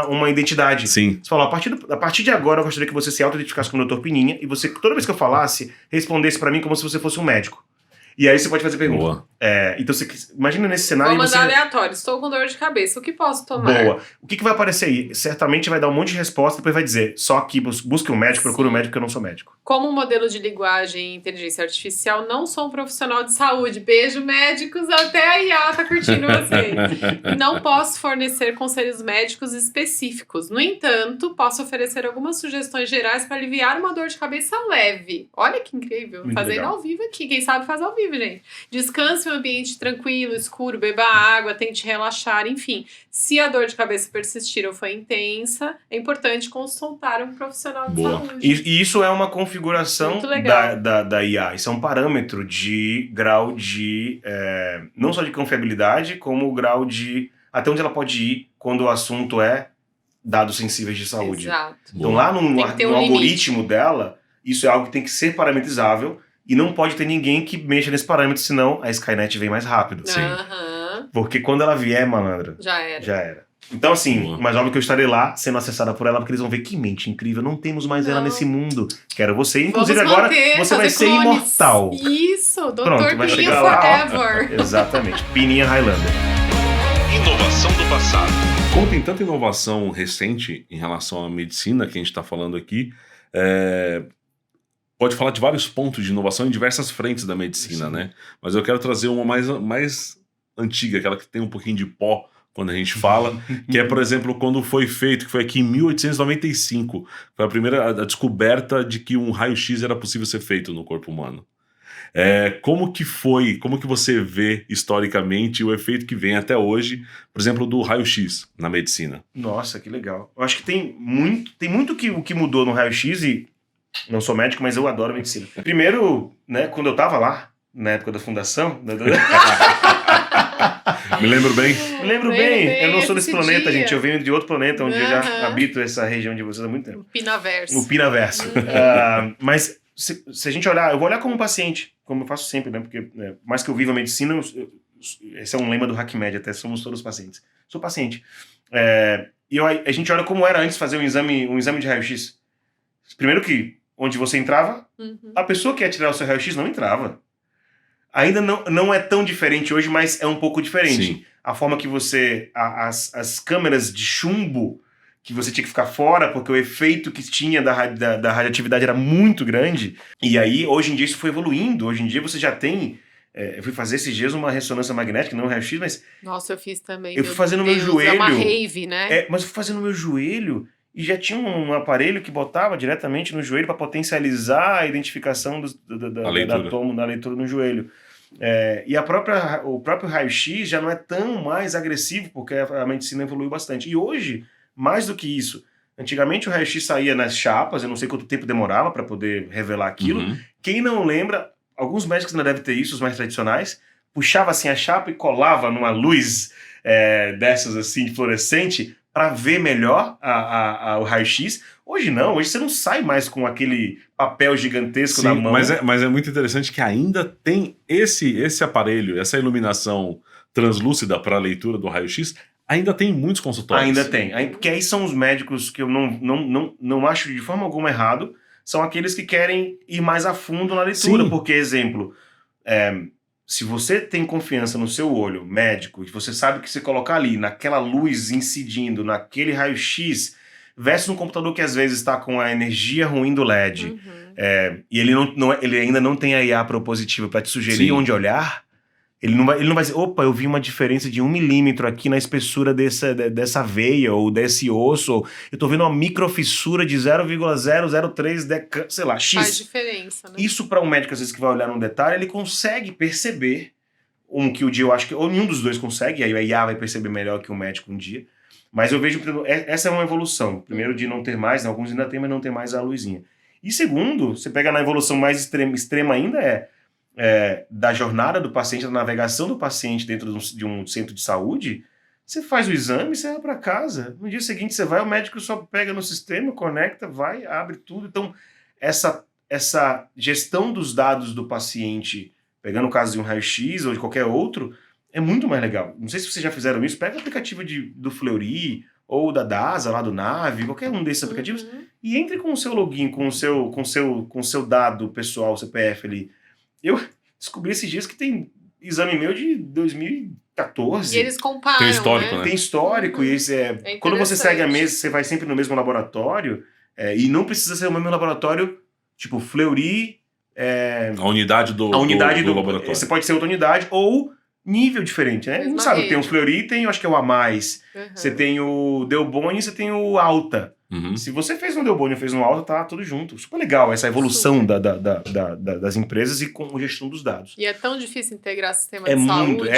uma identidade. Sim. Você fala, a partir de agora eu gostaria que você se auto-identificasse como Dr. Pininha e você, toda vez que eu falasse, respondesse pra mim como se você fosse um médico. E aí você pode fazer pergunta. Boa. Então você imagina nesse cenário Vou e você... mandar aleatório. Estou com dor de cabeça. O que posso tomar? Boa. O que vai aparecer aí? Certamente vai dar um monte de resposta, depois vai dizer, só que busque um médico, procure um médico, porque eu não sou médico. Como modelo de linguagem e inteligência artificial, não sou um profissional de saúde. Beijo, médicos. Até a IA tá curtindo vocês. E não posso fornecer conselhos médicos específicos. No entanto, posso oferecer algumas sugestões gerais para aliviar uma dor de cabeça leve. Olha que incrível. Muito Fazendo legal. ao vivo aqui. Quem sabe faz ao vivo. incrível, gente. Descanse em um ambiente tranquilo, escuro, beba água, tente relaxar, enfim. Se a dor de cabeça persistir ou for intensa, é importante consultar um profissional de Boa. saúde. E isso é uma configuração Muito legal. da IA. Isso é um parâmetro de grau de... não só de confiabilidade, como o grau de... Até onde ela pode ir quando o assunto é dados sensíveis de saúde. Exato. Então lá no Tem que ter um algoritmo dela, isso é algo que tem que ser parametrizável e não pode ter ninguém que mexa nesse parâmetro, senão a Skynet vem mais rápido. Aham. Porque quando ela vier, malandro, Já era. já era. Então, assim, Boa. mas óbvio que eu estarei lá sendo acessada por ela, porque eles vão ver que mente incrível, não temos mais ela Não. nesse mundo. Quero você. Inclusive, Vamos agora manter, você vai fazer ser clones. imortal. Isso, Dr. Pronto, vai Pininha chegar lá. Forever. Exatamente. Pininha Highlander. Inovação do passado. Como tem tanta inovação recente em relação à medicina que a gente está falando aqui, pode falar de vários pontos de inovação em diversas frentes da medicina, Sim. né? Mas eu quero trazer uma mais antiga, aquela que tem um pouquinho de pó quando a gente fala, que é, por exemplo, quando foi feito, que foi aqui em 1895, foi a primeira a descoberta de que um raio-x era possível ser feito no corpo humano. Como que você vê historicamente o efeito que vem até hoje, por exemplo, do raio-x na medicina? Nossa, que legal. Eu acho que tem muito o que mudou no raio-x e não sou médico, mas eu adoro medicina. Primeiro, né, quando eu tava lá, na época da fundação... Me lembro bem? Me lembro bem, eu não sou esse desse planeta, dia. gente. Eu venho de outro planeta, onde eu já Aham. habito essa região de vocês há muito tempo. O Pinaverso. O Pinaverso. Mas se a gente olhar, eu vou olhar como paciente, como eu faço sempre, né? Porque mais que eu viva a medicina, esse é um lema do HackMed, até somos todos pacientes. Sou paciente. E a gente olha como era antes fazer um exame de raio-x. Primeiro que, onde você entrava, a pessoa que ia tirar o seu raio-x não entrava. Ainda não é tão diferente hoje, mas é um pouco diferente. Sim. A forma que as câmeras de chumbo, que você tinha que ficar fora, porque o efeito que tinha da radioatividade era muito grande. E aí, hoje em dia, isso foi evoluindo. Hoje em dia, você já tem... eu fui fazer esses dias uma ressonância magnética, não um raio-x, mas... Nossa, eu fiz também. Eu fui fazer no meu joelho. É uma rave, né? Mas eu fui fazer no meu joelho e já tinha um aparelho que botava diretamente no joelho para potencializar a identificação da leitura no joelho. E o próprio raio-x já não é tão mais agressivo, porque a medicina evoluiu bastante. E hoje, mais do que isso, antigamente o raio-x saía nas chapas, eu não sei quanto tempo demorava para poder revelar aquilo. Uhum. Quem não lembra, alguns médicos ainda devem ter isso, os mais tradicionais, puxava assim a chapa e colava numa luz dessas assim, fluorescente, para ver melhor o raio-x. Hoje não, hoje você não sai mais com aquele papel gigantesco Sim, na mão. mas é muito interessante que ainda tem esse aparelho, essa iluminação translúcida para a leitura do raio-x, ainda tem em muitos consultórios. Ainda tem, porque aí são os médicos que eu não acho de forma alguma errado, são aqueles que querem ir mais a fundo na leitura, Sim. porque, exemplo, se você tem confiança no seu olho médico, e você sabe que você colocar ali, naquela luz incidindo, naquele raio-x, versus um computador que às vezes está com a energia ruim do LED, e ele ainda não tem a IA propositiva para te sugerir Sim. onde olhar, ele não vai dizer, opa, eu vi uma diferença de 1 milímetro aqui na espessura dessa veia ou desse osso, ou eu tô vendo uma microfissura de 0,003 sei lá, X. Faz diferença, né? Isso para um médico, às vezes, que vai olhar num detalhe, ele consegue perceber, que o dia eu acho que, ou nenhum dos dois consegue, aí a IA vai perceber melhor que o médico um dia, mas eu vejo, essa é uma evolução. Primeiro, de não ter mais, alguns ainda tem, mas não tem mais a luzinha. E segundo, você pega na evolução mais extrema ainda, da jornada do paciente, da navegação do paciente dentro de um centro de saúde. Você faz o exame, você vai para casa. No dia seguinte você vai, o médico só pega no sistema, conecta, vai, abre tudo. Então, essa gestão dos dados do paciente, pegando o caso de um raio-x ou de qualquer outro, é muito mais legal. Não sei se vocês já fizeram isso. Pega o aplicativo do Fleury ou da DASA, lá do Nave, qualquer um desses aplicativos, e entre com o seu login, com o seu dado pessoal, CPF ali. Eu descobri esses dias que tem exame meu de 2014. E eles comparam, Tem histórico, né? Tem histórico, e quando você segue a mesa, você vai sempre no mesmo laboratório, e não precisa ser o mesmo laboratório, tipo Fleury... A unidade do laboratório. Você pode ser outra unidade, ou nível diferente, né? Mesma Não sabe, rede. tem o Fleury, tem, eu acho que é o A+, você tem o Delboni, você tem o Alta. Uhum. Se você fez no Delboni ou fez no Alta, tá tudo junto. Super legal essa evolução das empresas e com a gestão dos dados. E é tão difícil integrar sistema É de muito. saúde,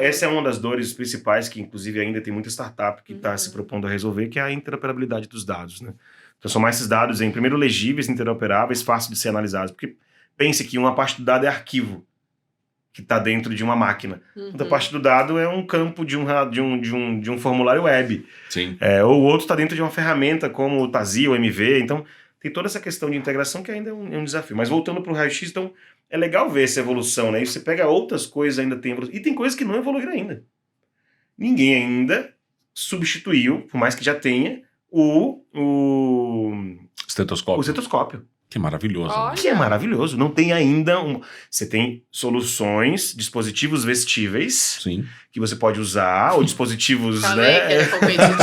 Essa é uma das dores principais que, inclusive, ainda tem muita startup que está Uhum. se propondo a resolver, que é a interoperabilidade dos dados, né? Transformar esses dados em, primeiro, legíveis, interoperáveis, fáceis de ser analisados. Porque pense que uma parte do dado é arquivo, que está dentro de uma máquina. Outra parte do dado é um campo de um formulário web. Sim. Ou o outro está dentro de uma ferramenta como o Tazia, o MV. Então, tem toda essa questão de integração que ainda é um desafio. Mas voltando para o raio-x, então, é legal ver essa evolução, né? E você pega outras coisas, ainda tem evolução. E tem coisas que não evoluíram ainda. Ninguém ainda substituiu, por mais que já tenha, o Estetoscópio. estetoscópio. Que maravilhoso. Olha. Que é maravilhoso. Não tem ainda Você tem soluções, dispositivos vestíveis Sim. que você pode usar, ou dispositivos, Falei né? que ele é competitivo,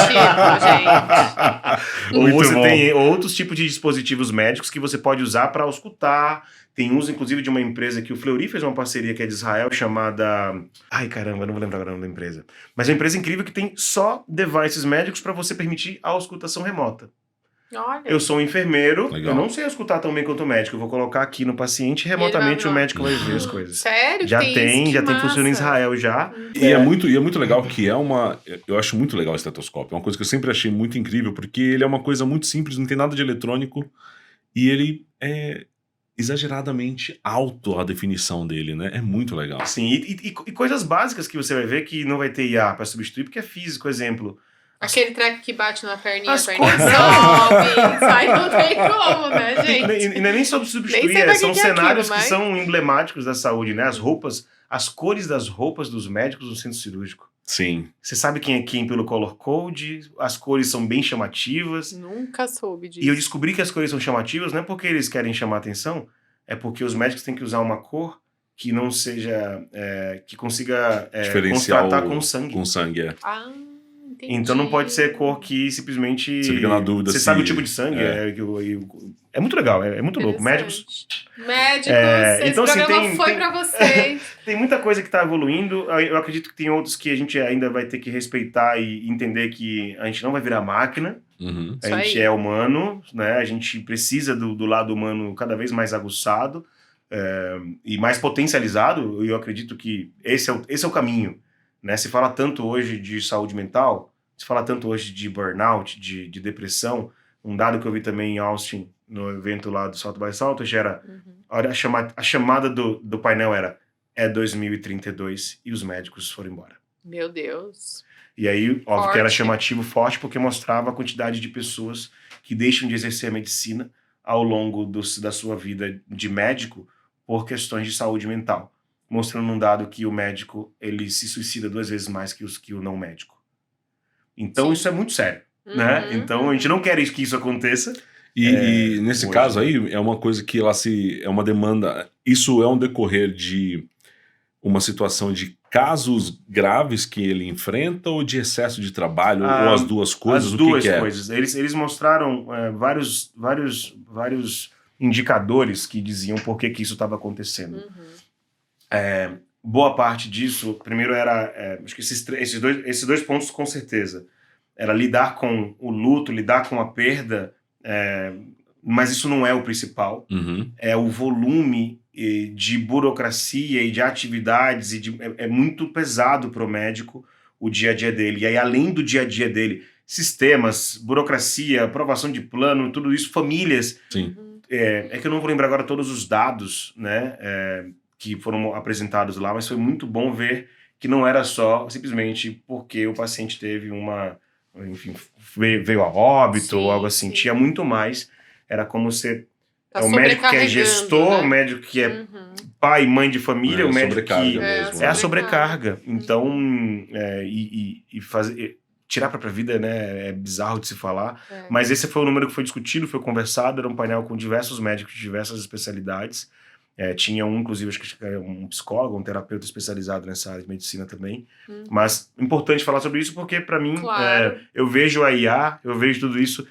gente. Ou Muito você bom. tem outros tipos de dispositivos médicos que você pode usar para auscultar. Tem uso, inclusive, de uma empresa que o Fleury fez uma parceria que é de Israel, chamada... Ai, caramba, não vou lembrar agora o nome da empresa. Mas é uma empresa incrível que tem só devices médicos para você permitir a auscultação remota. Olha. Eu sou um enfermeiro, Legal. eu não sei auscultar tão bem quanto o médico. Eu vou colocar aqui no paciente e remotamente vai o lá. médico vai ver as coisas. Sério? Já isso? tem Que funcionando em massa. Israel já. E é muito legal que eu acho muito legal o estetoscópio. É uma coisa que eu sempre achei muito incrível, porque ele é uma coisa muito simples, não tem nada de eletrônico, e ele é exageradamente alto a definição dele, né? É muito legal. Sim, e coisas básicas que você vai ver que não vai ter IA para substituir, porque é físico, exemplo. Aquele treco que bate na perninha, As a perninha coisas- sobe. Isso aí não tem como, né, E não é nem sobre Nem substituir, sei pra que são que é cenários aquilo, que são emblemáticos da saúde, né? As roupas, as cores das roupas dos médicos no centro cirúrgico. Sim. Você sabe quem é quem pelo color code, as cores são bem chamativas. Nunca soube disso. E eu descobri que as cores são chamativas não é porque eles querem chamar atenção, é porque os médicos têm que usar uma cor que não seja, que consiga Diferenciar contrastar com sangue. Com sangue, é. Ah, entendi. Então não pode ser cor que simplesmente... Você fica na dúvida Você se- sabe o tipo de sangue. É muito legal, é muito louco. Médicos... Médicos, então, esse assim, programa foi tem- pra vocês. Tem muita coisa que está evoluindo. Eu acredito que tem outros que a gente ainda vai ter que respeitar e entender que a gente não vai virar máquina. Uhum. A Isso gente aí. é humano, né? A gente precisa do lado humano cada vez mais aguçado e mais potencializado. E eu acredito que esse é o caminho, né? Se fala tanto hoje de saúde mental, se fala tanto hoje de burnout, de depressão. Um dado que eu vi também em Austin, no evento lá do South by Southwest, era olha, a chamada do painel era 2032 e os médicos foram embora. Meu Deus. E aí, óbvio que era Forte. chamativo, forte, porque mostrava a quantidade de pessoas que deixam de exercer a medicina ao longo da sua vida de médico por questões de saúde mental. Mostrando um dado que o médico ele se suicida 2 vezes mais que o não médico. Então, Sim. isso é muito sério, né? Então, a gente não quer que isso aconteça. E nesse hoje, caso né? aí, é uma coisa que é uma demanda. Isso é um decorrer de uma situação de casos graves que ele enfrenta ou de excesso de trabalho, ou as duas coisas? As o duas que é? coisas. Eles mostraram vários indicadores que diziam por que isso estava acontecendo. Boa parte disso, primeiro era, acho que esses dois pontos com certeza, era lidar com o luto, lidar com a perda, mas isso não é o principal, Uhum. é o volume de burocracia e de atividades, é muito pesado para o médico o dia a dia dele, e aí além do dia a dia dele, sistemas, burocracia, aprovação de plano, tudo isso, famílias, Sim. é que eu não vou lembrar agora todos os dados, né, que foram apresentados lá, mas foi muito bom ver que não era só simplesmente porque o paciente teve enfim, veio a óbito Sim, ou algo assim. sim. Tinha muito mais. Era como ser Tá o médico que é sobrecarregando, gestor, né? o médico que é pai e mãe de família, o médico sobrecarga que mesmo. é a sobrecarga. sobrecarga. Então, tirar a própria vida, né, é bizarro de se falar. É. Mas esse foi o número que foi discutido, foi conversado, era um painel com diversos médicos de diversas especialidades. Tinha inclusive, acho que era um psicólogo, um terapeuta especializado nessa área de medicina também. Mas importante falar sobre isso porque, para mim, Claro. eu vejo a IA, eu vejo tudo isso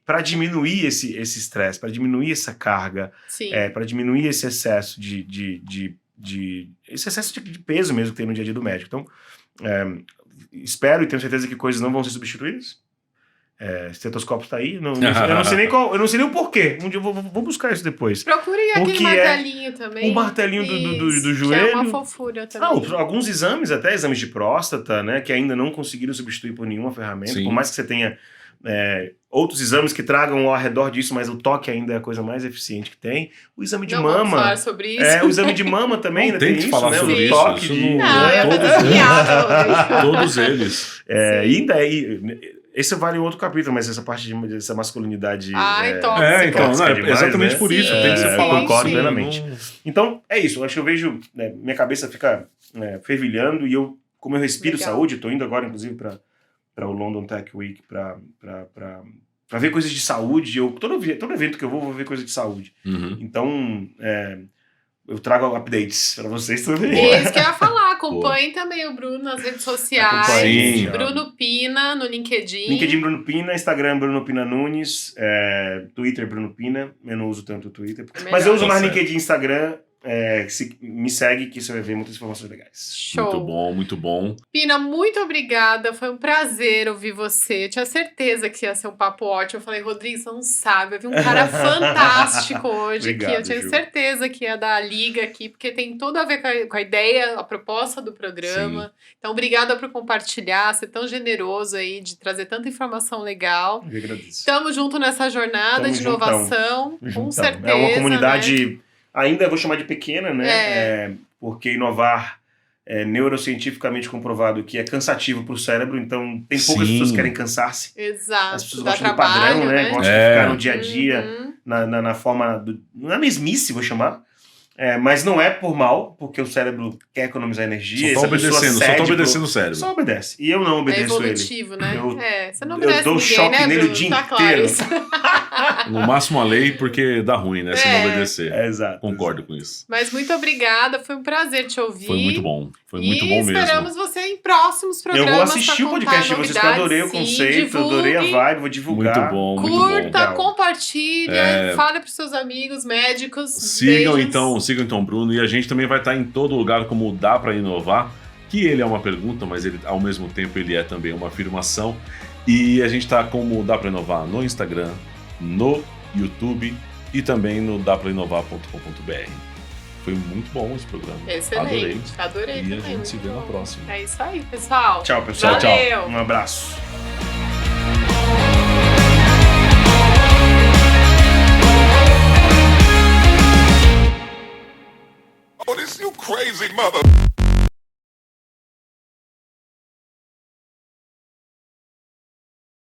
para diminuir esse estresse, para diminuir essa carga, Sim. para diminuir esse excesso esse excesso de peso mesmo que tem no dia a dia do médico. Então, espero e tenho certeza que coisas não vão ser substituídas. estetoscópio tá aí. Eu não sei nem qual, eu não sei nem o porquê. Um dia eu vou buscar isso depois. Procure aquele martelinho também. O martelinho do joelho. Que é uma fofura também. Alguns exames, até exames de próstata, né? Que ainda não conseguiram substituir por nenhuma ferramenta. Sim. Por mais que você tenha outros exames que tragam ao redor disso, mas o toque ainda é a coisa mais eficiente que tem. O exame de não mama. Vamos falar sobre isso. O exame de mama também, não tem tente isso, falar né? sobre O isso. toque Isso de... Não, eu tô todos desviada. Todos eles. Esse vale outro capítulo, mas essa parte dessa masculinidade tóxica. Então, tóxica demais, exatamente né? por isso. Sim, Tem que ser falado. concordo sim. plenamente. Então, é isso. Eu acho que eu vejo... minha cabeça fica fervilhando e como eu respiro Legal. saúde, estou indo agora, inclusive, para o London Tech Week para ver coisas de saúde. Todo evento que eu vou ver coisa de saúde. Uhum. Então, eu trago updates para vocês também. Isso que eu ia falar. Acompanhe também o Bruno nas redes sociais. Sim. Bruno Pina no LinkedIn. LinkedIn Bruno Pina, Instagram Bruno Pina Nunes, Twitter Bruno Pina. Eu não uso tanto o Twitter. Melhor. Mas eu uso mais Tá certo. LinkedIn e Instagram. Me segue que você vai ver muitas informações legais. Show. Muito bom, muito bom. Pina, muito obrigada. Foi um prazer ouvir você. Eu tinha certeza que ia ser um papo ótimo. Eu falei, Rodrigo, você não sabe. Eu vi um cara fantástico hoje Obrigado, aqui. Eu tinha Ju. certeza que ia dar a liga aqui, porque tem tudo a ver com a ideia, a proposta do programa. Então, obrigada por compartilhar, ser tão generoso aí, de trazer tanta informação legal. Eu agradeço. Estamos juntos nessa jornada Tamo de juntão. inovação, com Juntão. certeza. É uma comunidade, né? ainda eu vou chamar de pequena, né? Porque inovar é neurocientificamente comprovado que é cansativo para o cérebro, então tem poucas Sim. pessoas que querem cansar-se. Exato. As pessoas Dá gostam trabalho, do padrão, né? Gostam de ficar no dia a dia, Uhum. na forma, na mesmice, vou chamar. Mas não é por mal, porque o cérebro quer economizar energia. Só tá essa pessoa obedecendo o cede cérebro. Só obedece. E eu não É obedeço ele. evolutivo, né? Você não eu obedece dou ninguém, choque né, nele Bruno? o dia Tá claro inteiro. isso. No máximo a lei, porque dá ruim, né? Se não obedecer. Exato. Concordo com isso. Mas muito obrigada, foi um prazer te ouvir. Foi muito bom. Foi muito bom mesmo. Esperamos você em próximos Eu programas. vou assistir o pra podcast de contar vocês, que eu adorei o novidades. conceito, Sim, adorei a divulgue, vibe, vou divulgar. Muito bom, muito Curta, bom. compartilha, fale pros seus amigos médicos. Sigam Beijos. então Bruno, e a gente também vai estar em todo lugar como Dá Pra Inovar, que ele é uma pergunta, mas ele ao mesmo tempo ele é também uma afirmação. E a gente tá como Dá Pra Inovar no Instagram, no YouTube e também no daprainovar.com.br. Foi muito bom esse programa. Excelente, adorei E também. a gente se muito vê na bom. próxima. É isso aí, pessoal. Tchau, pessoal. Valeu. Um abraço. Oh, this you crazy mother.